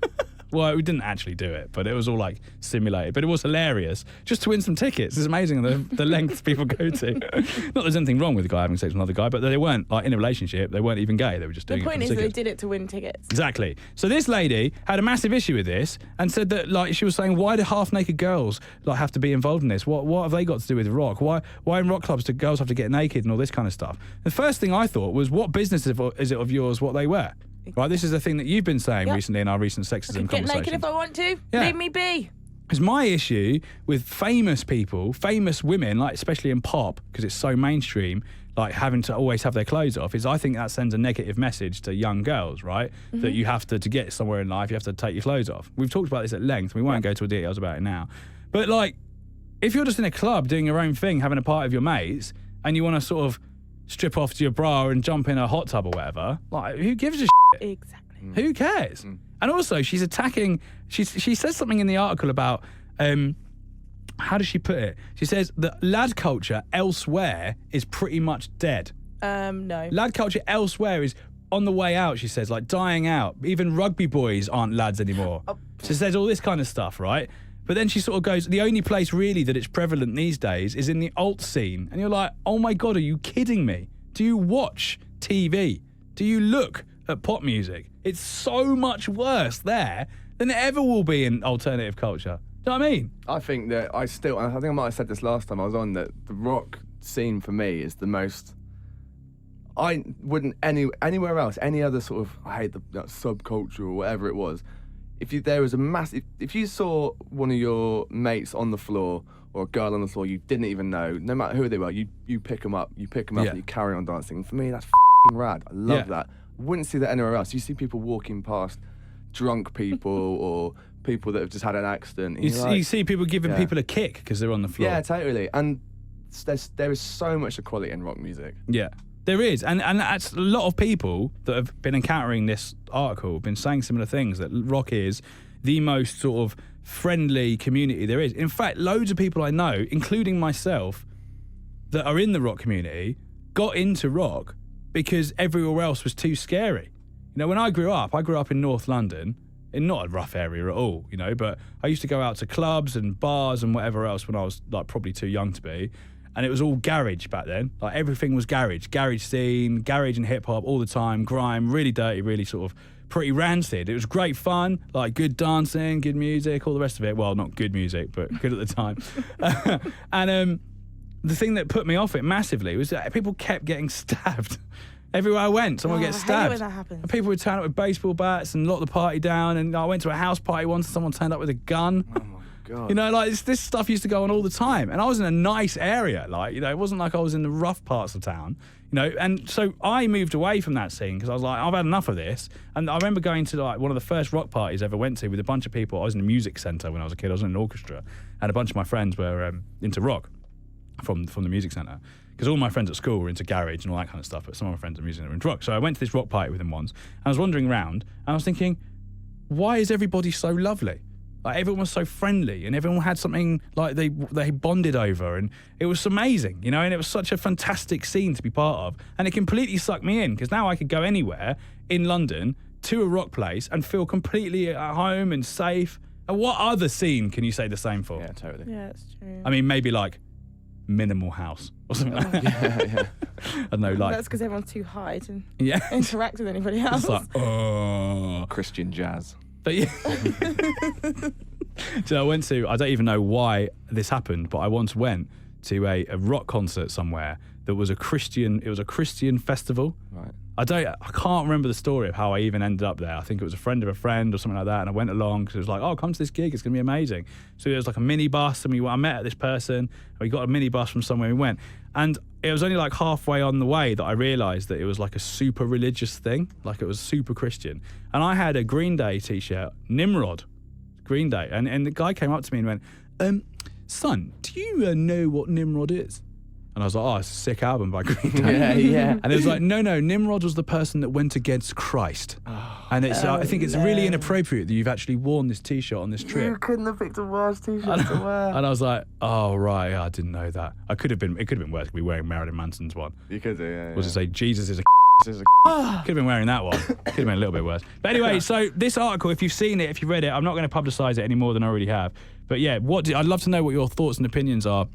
Well, we didn't actually do it, but it was all, like, simulated. But it was hilarious. Just to win some tickets. It's amazing the lengths people go to. Not that there's anything wrong with a guy having sex with another guy, but they weren't, like, in a relationship. They weren't even gay. They were just doing it for the point is tickets. they did it to win tickets. Exactly. So this lady had a massive issue with this and said that, like, she was saying, why do half-naked girls, like, have to be involved in this? What have they got to do with rock? Why in rock clubs do girls have to get naked and all this kind of stuff? The first thing I thought was, what business is it of yours what they wear? Right, this is the thing that you've been saying recently in our recent sexism Get conversations. naked if I want to. Yeah. Leave me be. Because my issue with famous people, famous women, like especially in pop, because it's so mainstream, like having to always have their clothes off, is I think that sends a negative message to young girls, right? Mm-hmm. That you have to get somewhere in life, you have to take your clothes off. We've talked about this at length. We won't go into details about it now. But like, if you're just in a club doing your own thing, having a party with your mates, and you want to sort of strip off to your bra and jump in a hot tub or whatever, like, who gives a shit? Exactly. Who cares? And also, she's attacking. She says something in the article about how does she put it? She says that lad culture elsewhere is pretty much dead. No. Lad culture elsewhere is on the way out. She says, like, dying out. Even rugby boys aren't lads anymore. She says all this kind of stuff, right? But then she sort of goes, the only place really that it's prevalent these days is in the alt scene. And you're like, oh my God, are you kidding me? Do you watch TV? Do you look at pop music? It's so much worse there than it ever will be in alternative culture. Do you know what I mean? I think that I think I might have said this last time I was on, that the rock scene for me is the most. I wouldn't anywhere else, any other sort of, I hate that subculture or whatever it was. If you saw one of your mates on the floor or a girl on the floor you didn't even know, no matter who they were, you pick them up, and you carry on dancing. For me, that's f***ing rad. I love that. I wouldn't see that anywhere else. You see people walking past drunk people or people that have just had an accident. You see people giving people a kick because they're on the floor. Yeah, totally. And there is so much equality in rock music. Yeah. There is, and that's a lot of people that have been encountering this article have been saying similar things, that rock is the most sort of friendly community there is. In fact, loads of people I know, including myself, that are in the rock community, got into rock because everywhere else was too scary. You know, when I grew up in North London, in not a rough area at all, you know, but I used to go out to clubs and bars and whatever else when I was like probably too young to be. And it was all garage back then. Like everything was garage scene, garage and hip hop all the time, grime, really dirty, really sort of pretty rancid. It was great fun, like good dancing, good music, all the rest of it. Well, not good music, but good at the time. And the thing that put me off it massively was that people kept getting stabbed. Everywhere I went, someone would get stabbed. I hate when that happens. And people would turn up with baseball bats and lock the party down. And I went to a house party once and someone turned up with a gun. Oh my God. You know, like this stuff used to go on all the time. And I was in a nice area. Like, you know, it wasn't like I was in the rough parts of town. You know, and so I moved away from that scene because I was like, I've had enough of this. And I remember going to like one of the first rock parties I ever went to with a bunch of people. I was in a music centre when I was a kid. I was in an orchestra, and a bunch of my friends were into rock from the music centre. Because all my friends at school were into garage and all that kind of stuff, but some of my friends at music were into rock. So I went to this rock party with them once, and I was wandering around, and I was thinking, why is everybody so lovely? Like, everyone was so friendly, and everyone had something like they bonded over, and it was amazing, you know, and it was such a fantastic scene to be part of, and it completely sucked me in, because now I could go anywhere in London to a rock place and feel completely at home and safe. And what other scene can you say the same for? Yeah, totally. Yeah, it's true. I mean, maybe like Minimal House or something like that. Yeah. I don't know, like... That's because everyone's too high to Yeah. interact with anybody else. It's like, oh... Christian jazz. But yeah. So I went to, I don't even know why this happened, but I once went to a rock concert somewhere that was it was a Christian festival. Right. I can't remember the story of how I even ended up there. I think it was a friend of a friend or something like that, and I went along because it was like, oh, come to this gig, it's going to be amazing. So there was like a minibus, and I met this person, and we got a minibus from somewhere we went. And it was only like halfway on the way that I realised that it was like a super religious thing, like it was super Christian. And I had a Green Day t-shirt, Nimrod, Green Day, and the guy came up to me and went, son, do you know what Nimrod is? And I was like, oh, it's a sick album by Green Day. Yeah. And it was like, no, Nimrod was the person that went against Christ. And it's, I think it's really inappropriate that you've actually worn this t-shirt on this trip. You couldn't have picked a worse t-shirt to wear. And I was like, oh, right, I didn't know that. It could have been worse. Could be wearing Marilyn Manson's one. You could do, yeah. Was it say, Jesus is a could have been wearing that one. Could have been a little bit worse. But anyway, so this article, if you've seen it, if you've read it, I'm not going to publicise it any more than I already have. But yeah, I'd love to know what your thoughts and opinions are.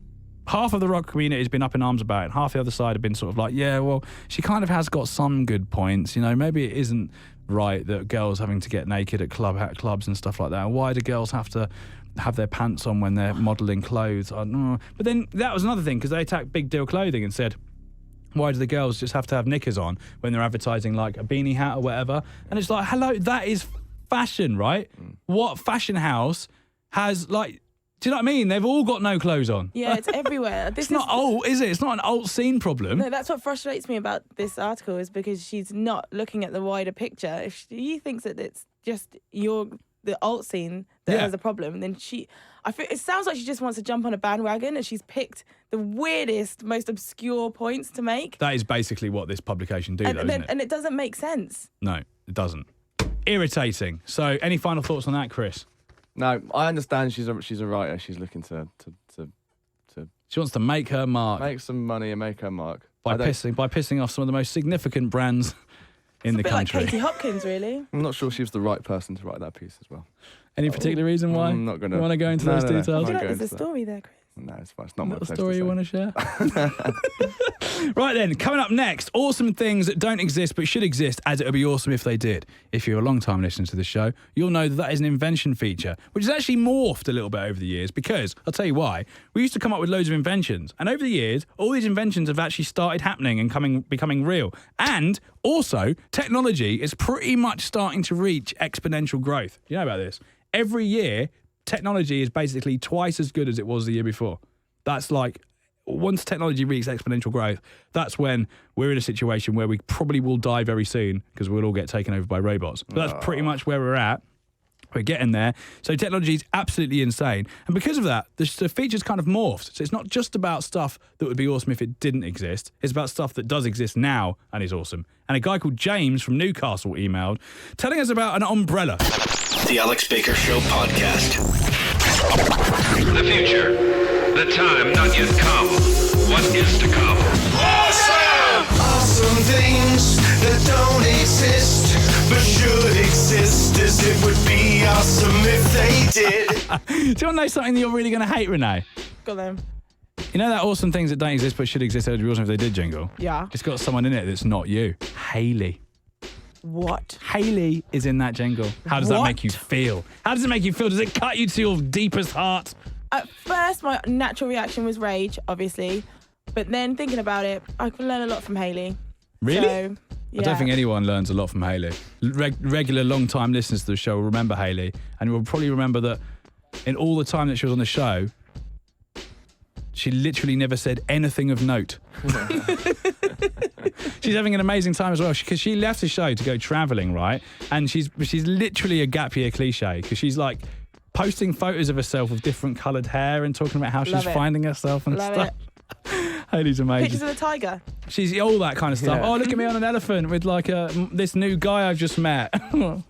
Half of the rock community has been up in arms about it, and half the other side have been sort of like, yeah, well, she kind of has got some good points. You know, maybe it isn't right that girls having to get naked at clubs and stuff like that. And why do girls have to have their pants on when they're modelling clothes? I don't know. But then that was another thing, because they attacked Big Deal Clothing and said, why do the girls just have to have knickers on when they're advertising like a beanie hat or whatever? And it's like, hello, that is fashion, right? What fashion house has like... Do you know what I mean? They've all got no clothes on. Yeah, it's everywhere. It's not alt, is it? It's not an alt scene problem. No, that's what frustrates me about this article, is because she's not looking at the wider picture. If she thinks that it's just the alt scene that has a problem, then I feel it sounds like she just wants to jump on a bandwagon, and she's picked the weirdest, most obscure points to make. That is basically what this publication do, isn't it? And it doesn't make sense. No, it doesn't. Irritating. So, any final thoughts on that, Chris? No, I understand she's a writer. She's looking to She wants to make her mark. Make some money and make her mark. By pissing off some of the most significant brands in the country. Like Katie Hopkins, really. I'm not sure she was the right person to write that piece as well. Any particular reason why? I'm not going to. You want to go into those details? I feel like there's a story there, Chris. No, it's fine. It's not my place story to you want to share? Right then, coming up next, awesome things that don't exist but should exist, as it would be awesome if they did. If you're a long-time listener to the show, you'll know that is an invention feature, which has actually morphed a little bit over the years, because, I'll tell you why, we used to come up with loads of inventions, and over the years, all these inventions have actually started happening and becoming real. And also, technology is pretty much starting to reach exponential growth. You know about this? Every year, technology is basically twice as good as it was the year before. That's like, once technology reaches exponential growth, that's when we're in a situation where we probably will die very soon, because we'll all get taken over by robots. But that's pretty much where we're at. We're getting there. So technology is absolutely insane. And because of that, the feature's kind of morphed. So it's not just about stuff that would be awesome if it didn't exist. It's about stuff that does exist now and is awesome. And a guy called James from Newcastle emailed, telling us about an umbrella. The Alex Baker Show podcast. The future. The time not yet come. What is to come? Awesome! Awesome things that don't exist, but should exist, as it would be awesome if they did. Do you want to know something that you're really going to hate, Renee? Go then. You know that awesome things that don't exist but should exist, it would be awesome if they did jingle? Yeah. It's got someone in it that's not you. Hayley. What? Hayley is in that jingle. How does that make you feel? How does it make you feel? Does it cut you to your deepest heart? At first, my natural reaction was rage, obviously. But then thinking about it, I can learn a lot from Hayley. Really? So, yeah. I don't think anyone learns a lot from Hayley. Regular, long-time listeners to the show will remember Hayley, and will probably remember that in all the time that she was on the show, she literally never said anything of note. She's having an amazing time as well because she left the show to go travelling, right? And she's literally a gap year cliche because she's like posting photos of herself with different coloured hair and talking about how she's finding herself and stuff. Hayley's amazing. Pictures of the tiger. She's all that kind of stuff. Yeah. Oh, look at me on an elephant with like this new guy I've just met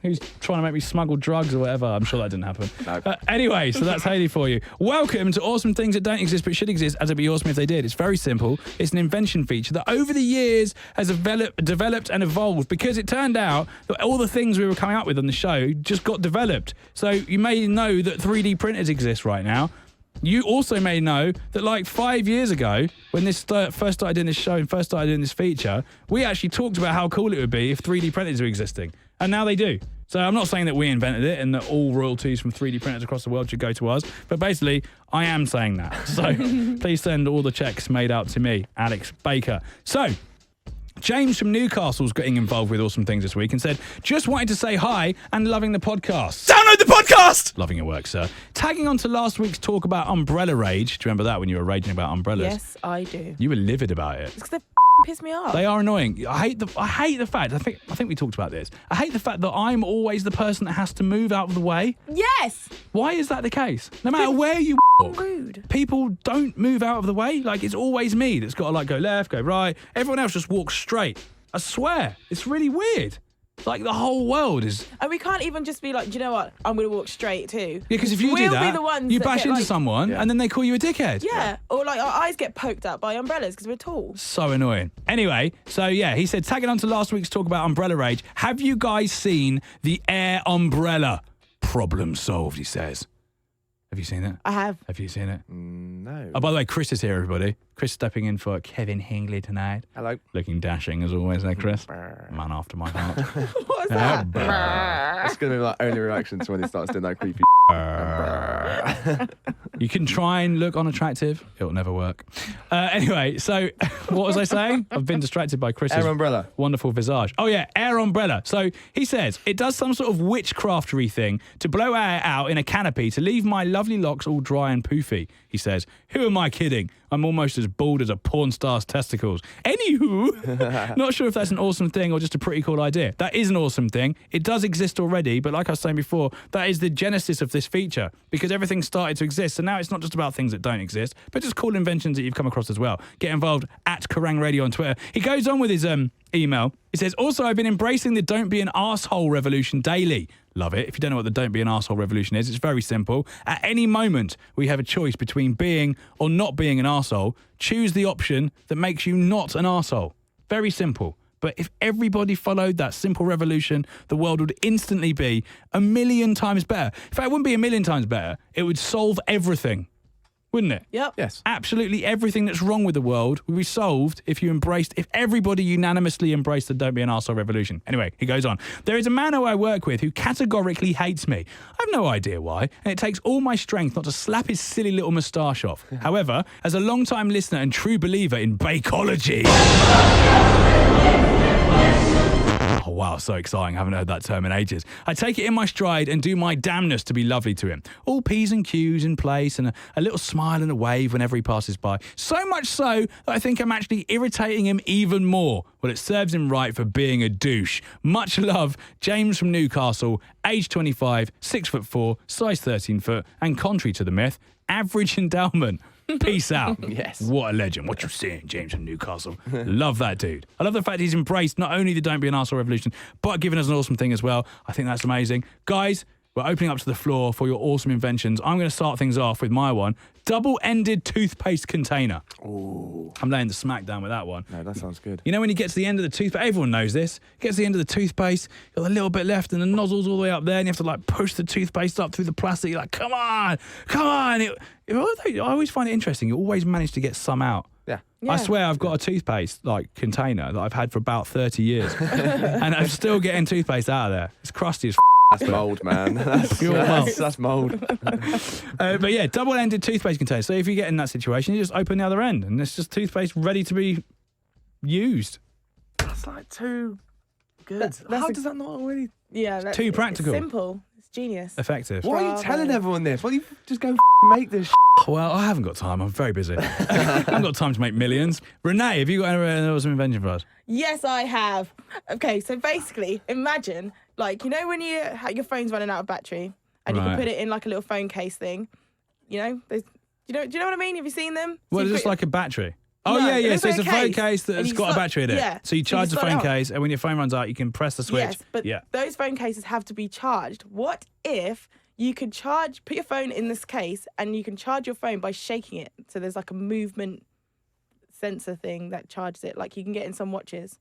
who's trying to make me smuggle drugs or whatever. I'm sure that didn't happen. No. Anyway, so that's Hayley for you. Welcome to awesome things that don't exist but should exist, as it'd be awesome if they did. It's very simple. It's an invention feature that over the years has developed and evolved because it turned out that all the things we were coming up with on the show just got developed. So you may know that 3D printers exist right now. You also may know that like 5 years ago, when this first started doing this show and first started doing this feature, we actually talked about how cool it would be if 3D printers were existing. And now they do. So I'm not saying that we invented it and that all royalties from 3D printers across the world should go to us. But basically, I am saying that. So please send all the checks made out to me, Alex Baker. So James from Newcastle's getting involved with awesome things this week and said, just wanted to say hi and loving the podcast. Download the podcast! Loving your work, sir. Tagging on to last week's talk about umbrella rage. Do you remember that when you were raging about umbrellas? Yes, I do. You were livid about it. It's because they piss me off. They are annoying. I hate the fact, I think we talked about this. I hate the fact that I'm always the person that has to move out of the way. Yes! Why is that the case? No matter where you walk, rude. people don't move out of the way. Like, it's always me that's got to like go left, go right. Everyone else just walks straight. I swear. It's really weird. Like, the whole world is... And we can't even just be like, do you know what? I'm going to walk straight too. Yeah, because if you we'll do that, be the ones you that bash get, into like, someone and then they call you a dickhead. Yeah. Or like our eyes get poked out by umbrellas because we're tall. So annoying. Anyway, so yeah, he said, tagging on to last week's talk about umbrella rage, have you guys seen the Air umbrella? Problem solved, he says. Have you seen it? I have. Have you seen it? No. Oh, by the way, Chris is here, everybody. Chris stepping in for Kevin Hingley tonight. Hello. Looking dashing as always, there, Chris. Man after my heart. What's that? That's going to be my only reaction to when he starts doing that creepy. You can try and look unattractive. It'll never work. Anyway, so what was I saying? I've been distracted by Chris's Air umbrella. wonderful visage. Oh, yeah, air umbrella. So he says, it does some sort of witchcraftery thing to blow air out in a canopy to leave my lovely locks all dry and poofy. He says, who am I kidding? I'm almost as bald as a porn star's testicles. Anywho, not sure if that's an awesome thing or just a pretty cool idea. That is an awesome thing. It does exist already, but like I was saying before, that is the genesis of this feature because everything started to exist. So now it's not just about things that don't exist, but just cool inventions that you've come across as well. Get involved at Kerrang Radio on Twitter. He goes on with his email. He says, also, I've been embracing the don't be an arsehole revolution daily. Love it. If you don't know what the don't be an arsehole revolution is, it's very simple. At any moment, we have a choice between being or not being an arsehole. Choose the option that makes you not an arsehole. Very simple. But if everybody followed that simple revolution, the world would instantly be a million times better. In fact, it wouldn't be a million times better. It would solve everything. Wouldn't it? Yep. Yes. Absolutely everything that's wrong with the world would be solved if everybody unanimously embraced the don't be an arsehole revolution. Anyway, he goes on. There is a man who I work with who categorically hates me. I have no idea why, and it takes all my strength not to slap his silly little moustache off. However, as a long-time listener and true believer in Bakeology... Oh, wow, so exciting. I haven't heard that term in ages. I take it in my stride and do my damnness to be lovely to him. All P's and Q's in place and a little smile and a wave whenever he passes by. So much so that I think I'm actually irritating him even more. Well, it serves him right for being a douche. Much love, James from Newcastle, age 25, 6'4", size 13 foot, and contrary to the myth, average endowment. Peace out. Yes. What a legend. What you saying, James from Newcastle? Love that dude. I love the fact he's embraced not only the don't be an arsehole revolution, but giving us an awesome thing as well. I think that's amazing. Guys, we're opening up to the floor for your awesome inventions. I'm going to start things off with my one. Double-ended toothpaste container. Ooh. I'm laying the smack down with that one. No, that sounds good. You know when you get to the end of the toothpaste, everyone knows this, gets to the end of the toothpaste, you've got a little bit left and the nozzle's all the way up there and you have to like push the toothpaste up through the plastic. You're like, come on. I always find it interesting. You always manage to get some out. Yeah. I swear I've got a toothpaste like container that I've had for about 30 years and I'm still getting toothpaste out of there. It's crusty as That's mould, man. That's mould. But yeah, double-ended toothpaste container. So if you get in that situation, you just open the other end and it's just toothpaste ready to be used. That's like too good. How does that not already... Yeah, too practical. It's simple. It's Genius. Effective. Why are you telling everyone this? Why don't you just go make this Well, I haven't got time. I'm very busy. I haven't got time to make millions. Renee, have you got any awesome invention for us? Yes, I have. Okay, so basically, imagine, like, you know when your phone's running out of battery and you Right. can put it in like a little phone case thing? You know? Do you know what I mean? Have you seen them? Well, So it's you just put- like a battery. Oh, No, yeah. it looks So it's like a a phone case, case and that's you got a slot- battery in it. yeah, So you so you charge the slot it phone on. case, and when your phone runs out, you can press the switch. Yes, but yeah. those phone cases have to be charged. What if you could put your phone in this case and you can charge your phone by shaking it? So there's like a movement sensor thing that charges it, like you can get in some watches.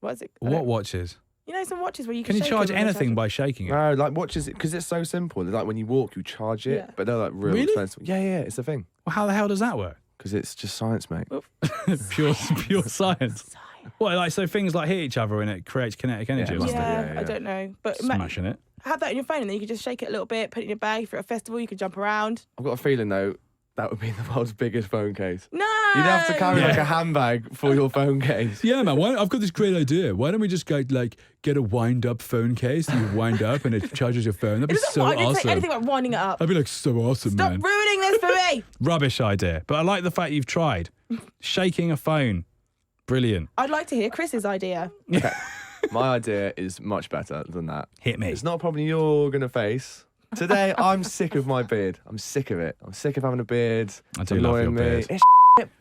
What is it? What watches? You know, some watches where you Can can you shake charge it when they anything by shaking it? No, like watches, because it's so simple. Like when you walk, you charge it, Yeah. but they're like real Really? expensive. Yeah, it's a thing. Well, how the hell does that work? Because it's just science, mate. pure science. What, like, so things like hit each other and it creates kinetic energy or something? Yeah, I don't know. But Smashing it. have that in your phone and then you can just shake it a little bit, put it in your bag. If you're at a festival, you can jump around. I've got a feeling though that would be the world's biggest phone case. No! You'd have to carry like a handbag for your phone case. Yeah, man. I've got this great idea. Why don't we just go get a wind-up phone case? You wind up and it charges your phone. That'd be so I didn't say awesome. anything about winding it up. That'd be like so awesome, Stop man. ruining this for me! Rubbish idea. But I like the fact you've tried. Shaking a phone. Brilliant. I'd like to hear Chris's idea. Okay. My idea is much better than that. Hit me. It's not a problem you're going to face. Today, I'm sick of my beard. I'm sick of it. I'm sick of having a beard. I It's do love your annoying me. beard. It's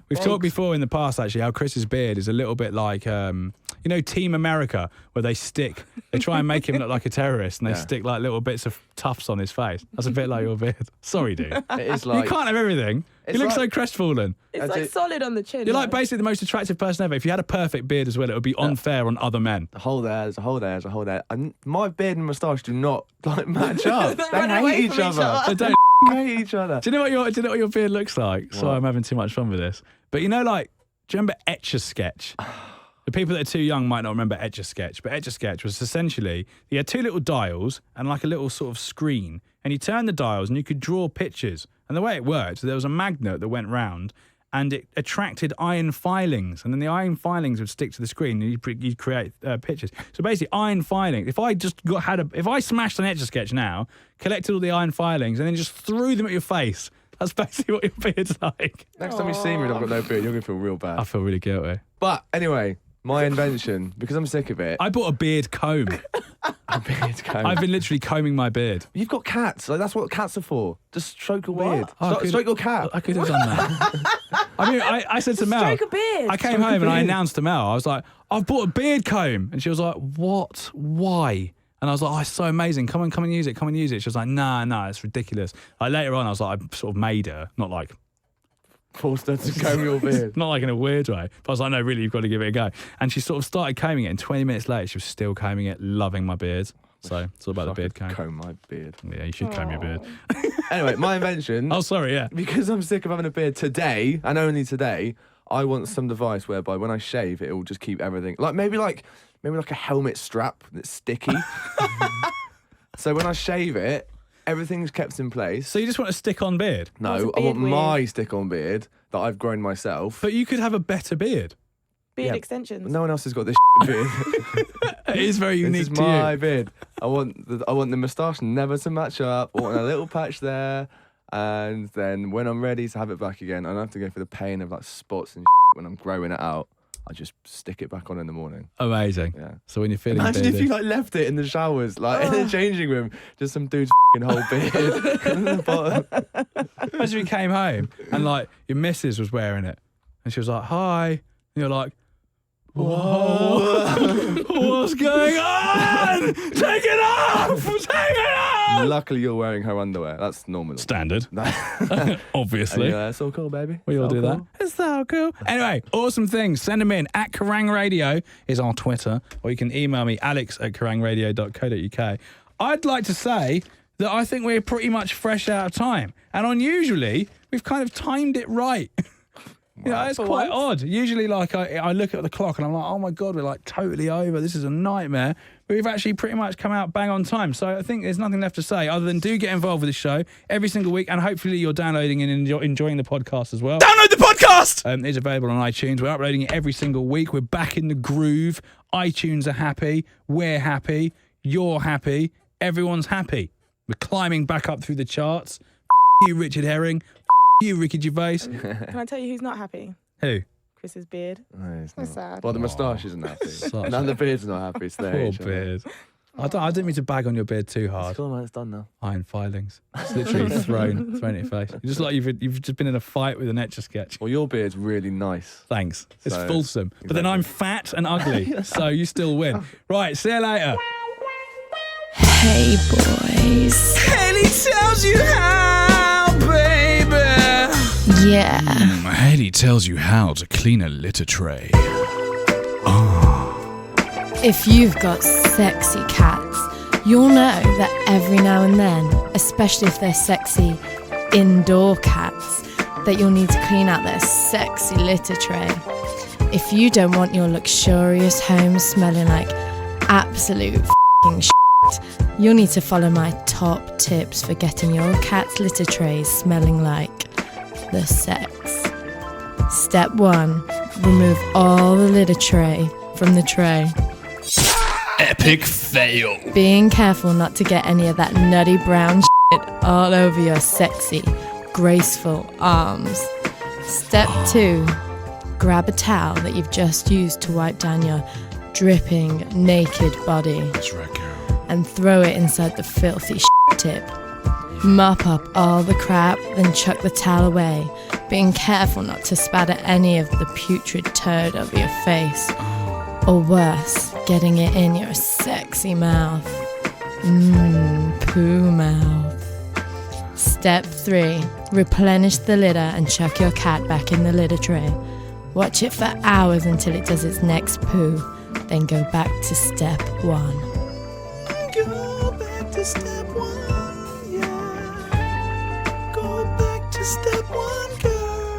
We've talked before in the past, actually, how Chris's beard is a little bit like, Team America, where they try and make him look like a terrorist, and they Yeah. stick like little bits of tufts on his face. That's a bit like your beard. Sorry, dude. It is like You can't have everything. You It's look like- so crestfallen. It's like solid on the chin. You're like basically the most attractive person ever. If you had a perfect beard as well, it would be unfair on other men. a hole there, there's a hole there, there's a hole there. And my beard and moustache do not like match up. They they run away hate each from each other. other. They don't. Hate each other. Do you know what your beard looks like? Sorry, What? I'm having too much fun with this. But do you remember Etch-a-Sketch? The people that are too young might not remember Etch-a-Sketch, but Etch-a-Sketch was essentially, you had two little dials and like a little sort of screen, and you turned the dials and you could draw pictures. And the way it worked, there was a magnet that went round and it attracted iron filings, and then the iron filings would stick to the screen and you'd create pictures. So basically, iron filings, if I smashed an Etch-a-Sketch now, collected all the iron filings and then just threw them at your face, that's basically what your beard's like. Next time you see me and I've got no beard, you're going to feel real bad. I feel really guilty. But anyway, my invention, because I'm sick of it. I bought a beard comb. A beard comb. I've been literally combing my beard. You've got cats. Like that's what cats are for. Just stroke your What? beard. Oh, Stroke your cat. I could have done that. I mean, I said to Mel, Stroke a beard. I came Stroke a home and I beard. announced to Mel, I was like, I've bought a beard comb. And she was like, what? Why? And I was like, oh, it's so amazing. Come and use it. Come and use it. She was like, nah, it's ridiculous. Like later on, I was like, I sort of made her, not like Forced her to comb your beard. not like in a weird way. But I was like, no, really, you've got to give it a go. And she sort of started combing it, and 20 minutes later, she was still combing it, loving my beard. So it's all about the beard comb. Comb my beard. Yeah, you should comb your beard. Anyway, my invention. Oh, sorry, yeah. Because I'm sick of having a beard today, and only today, I want some device whereby when I shave, it will just keep everything. Maybe like a helmet strap that's sticky. So when I shave it, everything's kept in place. So you just want a stick-on beard? No, What's a I want beard my stick-on beard that I've grown myself. But you could have a better beard. Beard Yeah. extensions. No one else has got this beard. It is very unique This is to you. my beard. I want the moustache never to match up. I want a little patch there, and then when I'm ready to have it back again, I don't have to go through the pain of like spots and when I'm growing it out. I just stick it back on in the morning. Amazing. Yeah. So when you're feeling Imagine beardy, if you left it in the showers, in the changing room, just some dude's whole beard in the bottom. imagine if you came home and your missus was wearing it, and she was like, "Hi," and you're like, "Whoa, what's going on? Take it off! Take it off!" Luckily, you're wearing her underwear. That's normal. Standard, And obviously. yeah, it's all cool, baby. We all It's do that. cool. It's so cool. Anyway, awesome things. Send them in. At Kerrang Radio is our Twitter, or you can email me, alex@kerrangradio.co.uk. I'd like to say that I think we're pretty much fresh out of time. And unusually, we've kind of timed it right. It's quite odd. Usually, I look at the clock and I'm like, oh my God, we're totally over. This is a nightmare. But we've actually pretty much come out bang on time. So I think there's nothing left to say other than do get involved with the show every single week. And hopefully you're downloading and enjoying the podcast as well. Download the podcast! It's available on iTunes. We're uploading it every single week. We're back in the groove. iTunes are happy. We're happy. You're happy. Everyone's happy. We're climbing back up through the charts. You, Richard Herring. You, Ricky Gervais. Can I tell you who's not happy? Who? Chris's beard. No, it's That's not. sad. Well, the moustache isn't happy. None of the beard's not happy. It's their Poor age, beard. I didn't mean to bag on your beard too hard. It's cool, man. It's done now. Iron filings. It's literally thrown at your face. Just like you've just been in a fight with an Etch-a-Sketch. Well, your beard's really nice. Thanks. It's So, fulsome. But then I'm fat and ugly, so you still win. Right, see you later. Hey, boys. Haley tells you how, baby. Yeah. Haley tells you how to clean a litter tray. If you've got sexy cats, you'll know that every now and then, especially if they're sexy indoor cats, that you'll need to clean out their sexy litter tray. If you don't want your luxurious home smelling like absolute f***ing shit, you'll need to follow my top tips for getting your cat's litter trays smelling like the sex. Step 1. Remove all the litter tray from the tray. Epic fail. Being careful not to get any of that nutty brown shit all over your sexy, graceful arms. Step 2. Grab a towel that you've just used to wipe down your dripping, naked body. That's right, girl. And throw it inside the filthy shit tip. Mop up all the crap, then chuck the towel away, being careful not to spatter any of the putrid turd over your face. Or worse, getting it in your sexy mouth. Poo mouth. Step 3. Replenish the litter and chuck your cat back in the litter tray. Watch it for hours until it does its next poo. Then go back to step 1. Go back to step 1, yeah. Go back to step 1, girl.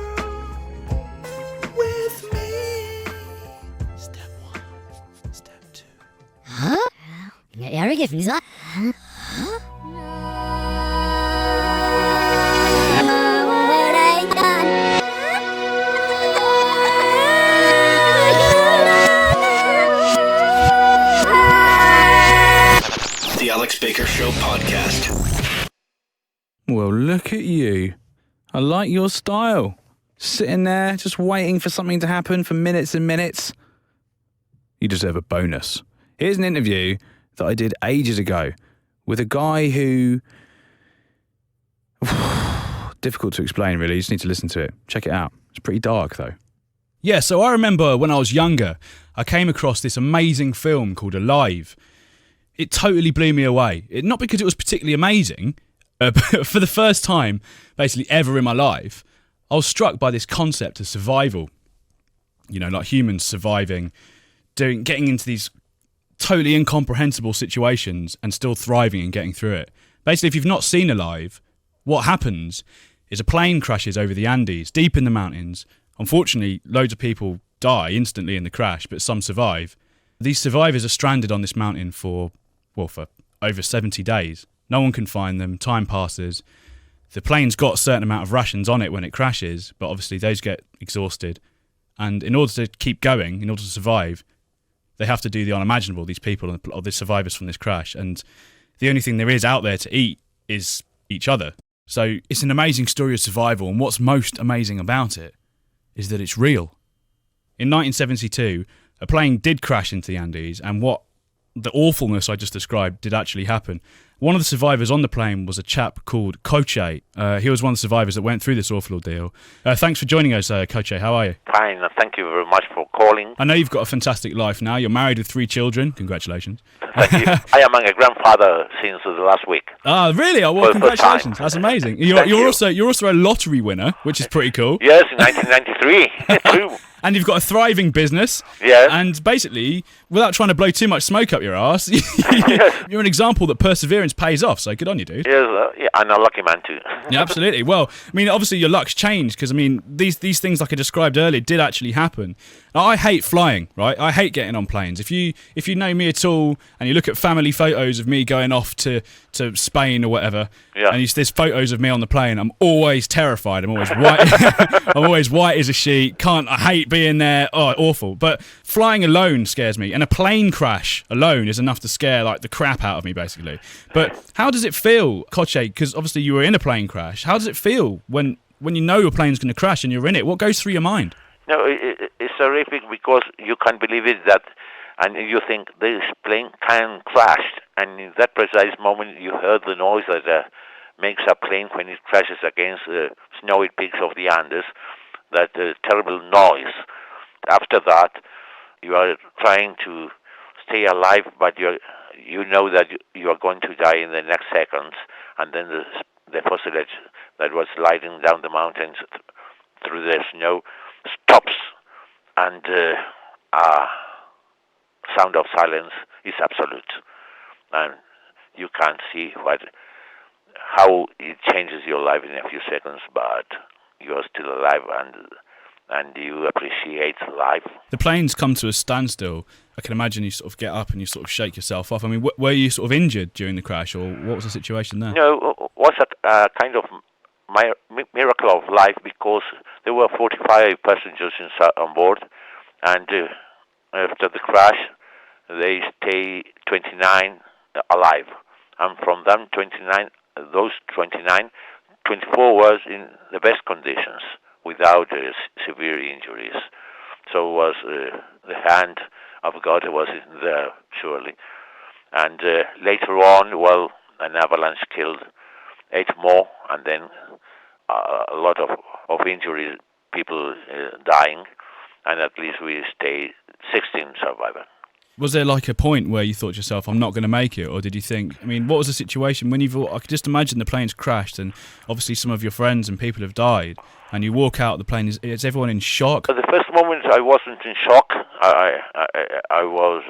With me. Step 1, step 2. Huh? Eric, if he's not. The Alex Baker Show podcast. Well, look at you. I like your style. Sitting there, just waiting for something to happen for minutes and minutes. You deserve a bonus. Here's an interview that I did ages ago with a guy who... difficult to explain, really. You just need to listen to it. Check it out. It's pretty dark, though. Yeah, so I remember when I was younger, I came across this amazing film called Alive. It totally blew me away. Not because it was particularly amazing, but for the first time, basically ever in my life, I was struck by this concept of survival. You know, like humans surviving, getting into these totally incomprehensible situations and still thriving and getting through it. Basically, if you've not seen Alive, what happens is a plane crashes over the Andes, deep in the mountains. Unfortunately, loads of people die instantly in the crash, but some survive. These survivors are stranded on this mountain for over 70 days. No one can find them, time passes. The plane's got a certain amount of rations on it when it crashes, but obviously those get exhausted. And in order to keep going, in order to survive, they have to do the unimaginable, these people, or the survivors from this crash. And the only thing there is out there to eat is each other. So it's an amazing story of survival, and what's most amazing about it is that it's real. In 1972, a plane did crash into the Andes, and what the awfulness I just described did actually happen. One of the survivors on the plane was a chap called Koche. He was one of the survivors that went through this awful ordeal. Thanks for joining us, Koche. How are you? Fine. Thank you very much for calling. I know you've got a fantastic life now. You're married with 3 children. Congratulations. Thank you. I am a grandfather since the last week. Ah, really? Oh, well, congratulations. That's amazing. You're also a lottery winner, which is pretty cool. Yes, in 1993. True. And you've got a thriving business. Yes. And basically, without trying to blow too much smoke up your arse, you're an example that perseverance pays off. So good on you, dude. Yes, I'm a lucky man too. Yeah, absolutely. Well, I mean, obviously your luck's changed because, I mean, these things like I described earlier did actually happen. Now, I hate flying, right? I hate getting on planes. If you know me at all and you look at family photos of me going off to to Spain or whatever, Yeah. and there's photos of me on the plane. I'm always terrified. I'm always white. I'm always white as a sheet. I hate being there. Oh, awful. But flying alone scares me, and a plane crash alone is enough to scare like the crap out of me, basically. But how does it feel, Koche? Because obviously you were in a plane crash. How does it feel when you know your plane's going to crash and you're in it? What goes through your mind? No, it's horrific because you can't believe it and you think this plane can crash, and in that precise moment you heard the noise that makes a plane when it crashes against the snowy peaks of the Andes, that terrible noise. After that, you are trying to stay alive, but you know that you are going to die in the next seconds, and then the fusillage that was sliding down the mountains through the snow stops, and sound of silence is absolute, and you can't see how it changes your life in a few seconds, but you are still alive, and you appreciate life. The plane's come to a standstill. I can imagine you sort of get up and you sort of shake yourself off. I mean, were you sort of injured during the crash, or what was the situation there? No, it was a kind of miracle of life, because there were 45 passengers on board, and after the crash, they stay 29 alive, and from them 29, 24 was in the best conditions without severe injuries. So was the hand of God was in there, surely. And later on, well, an avalanche killed 8 more, and then a lot of injuries, people dying, and at least we stayed 16 survivors. Was there like a point where you thought to yourself, I'm not going to make it? Or did you think, I mean, what was the situation when I could just imagine the plane's crashed and obviously some of your friends and people have died, and you walk out of the plane, is everyone in shock? At the first moment, I wasn't in shock. I was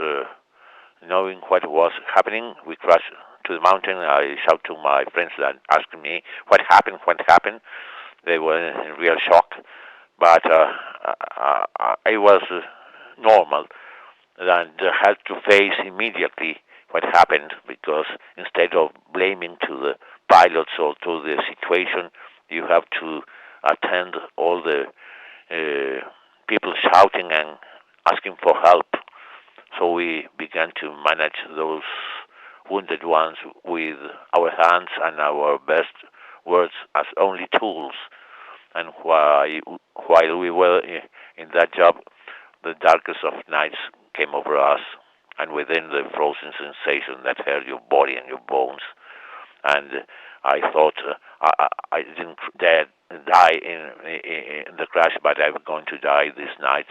knowing what was happening. We crashed to the mountain. I shouted to my friends and asking me, what happened? They were in real shock. But I was normal, and had to face immediately what happened, because instead of blaming to the pilots or to the situation, you have to attend all the people shouting and asking for help. So we began to manage those wounded ones with our hands and our best words as only tools. And while we were in that job, the darkest of nights came over us, and within the frozen sensation that held your body and your bones. And I thought I didn't dare die in the crash, but I'm going to die this night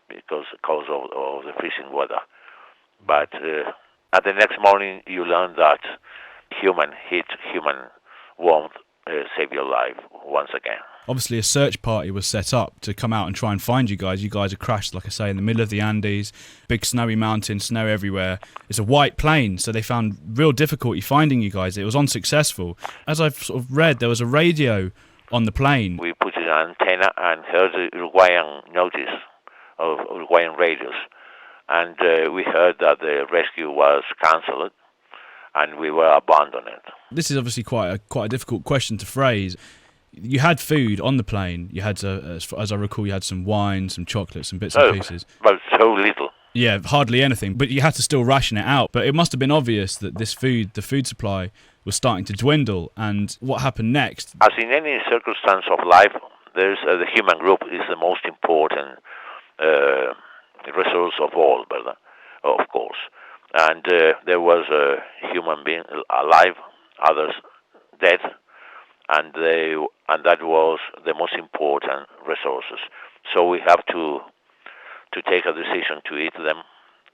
because of the freezing weather. But at the next morning, you learn that human heat, human warmth save your life once again. Obviously, a search party was set up to come out and try and find you guys. You guys are crashed, like I say, in the middle of the Andes, big snowy mountains, snow everywhere. It's a white plain, so they found real difficulty finding you guys. It was unsuccessful. As I've sort of read, there was a radio on the plane. We put an antenna and heard the Uruguayan notice of Uruguayan radios. And we heard that the rescue was cancelled, and we were abandoned. This is obviously quite a difficult question to phrase. You had food on the plane. You had, as I recall, you had some wine, some chocolates, some bits and pieces. But so little. Yeah, hardly anything. But you had to still ration it out. But it must have been obvious that the food supply was starting to dwindle. And what happened next? As in any circumstance of life, there's the human group is the most important resource of all, of course. And there was a human being alive, others dead, and that was the most important resources. So we have to take a decision to eat them,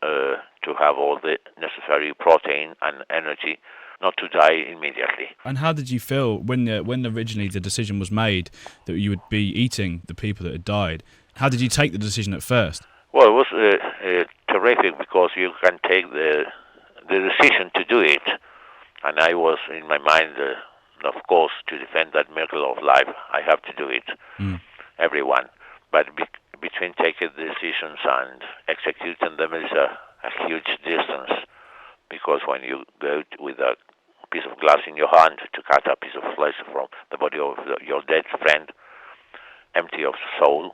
to have all the necessary protein and energy, not to die immediately. And how did you feel when originally the decision was made that you would be eating the people that had died? How did you take the decision at first? Well, it was terrific, because you can take the decision to do it. And I was in my mind, of course, to defend that miracle of life, I have to do it, everyone. But between taking decisions and executing them is a huge distance, because when you go with a piece of glass in your hand to cut a piece of flesh from the body of your dead friend, empty of soul.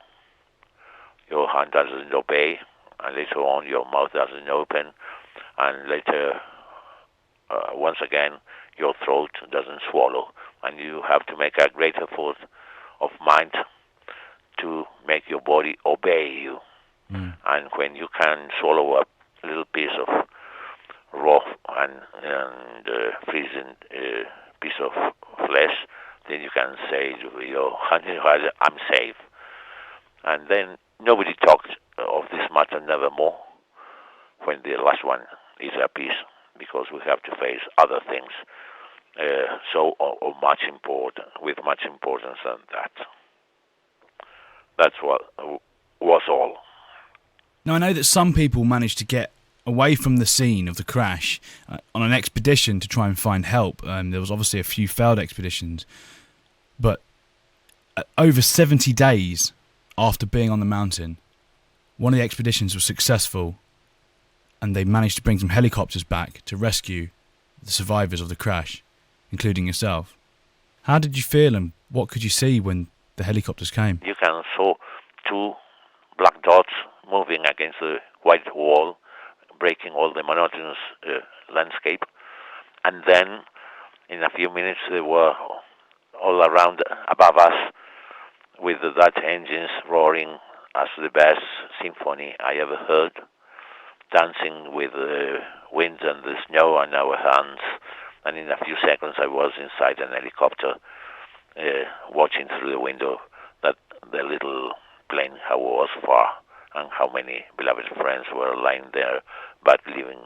Your hand doesn't obey, and later on your mouth doesn't open, and later, once again, your throat doesn't swallow, and you have to make a great effort of mind to make your body obey you. And when you can swallow a little piece of raw and freezing piece of flesh, then you can say to your hand, I'm safe. And then nobody talks of this matter nevermore when the last one is a piece, because we have to face other things much important, with much importance than that. That's what was all. Now, I know that some people managed to get away from the scene of the crash on an expedition to try and find help. There was obviously a few failed expeditions, but over 70 days after being on the mountain, one of the expeditions was successful, and they managed to bring some helicopters back to rescue the survivors of the crash, including yourself. How did you feel, and what could you see when the helicopters came? You can saw two black dots moving against the white wall, breaking all the monotonous landscape. And then, in a few minutes, they were all around, above us, with the Dutch engines roaring as the best symphony I ever heard, dancing with the wind and the snow on our hands. And in a few seconds, I was inside an helicopter, watching through the window that the little plane how was far, and how many beloved friends were lying there, but living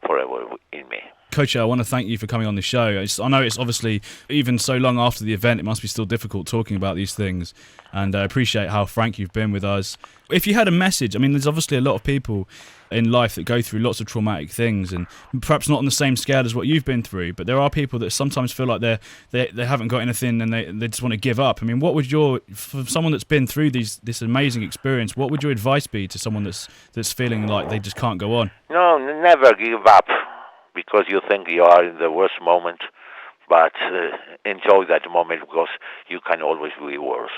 forever in me. Coach, I want to thank you for coming on the show. I know it's obviously, even so long after the event, it must be still difficult talking about these things, and I appreciate how frank you've been with us. If you had a message, I mean, there's obviously a lot of people in life that go through lots of traumatic things, and perhaps not on the same scale as what you've been through, but there are people that sometimes feel like they haven't got anything and they just want to give up. I mean, what would for someone that's been through this amazing experience, what would your advice be to someone that's feeling like they just can't go on? No, never give up because you think you are in the worst moment, but enjoy that moment because you can always be worse.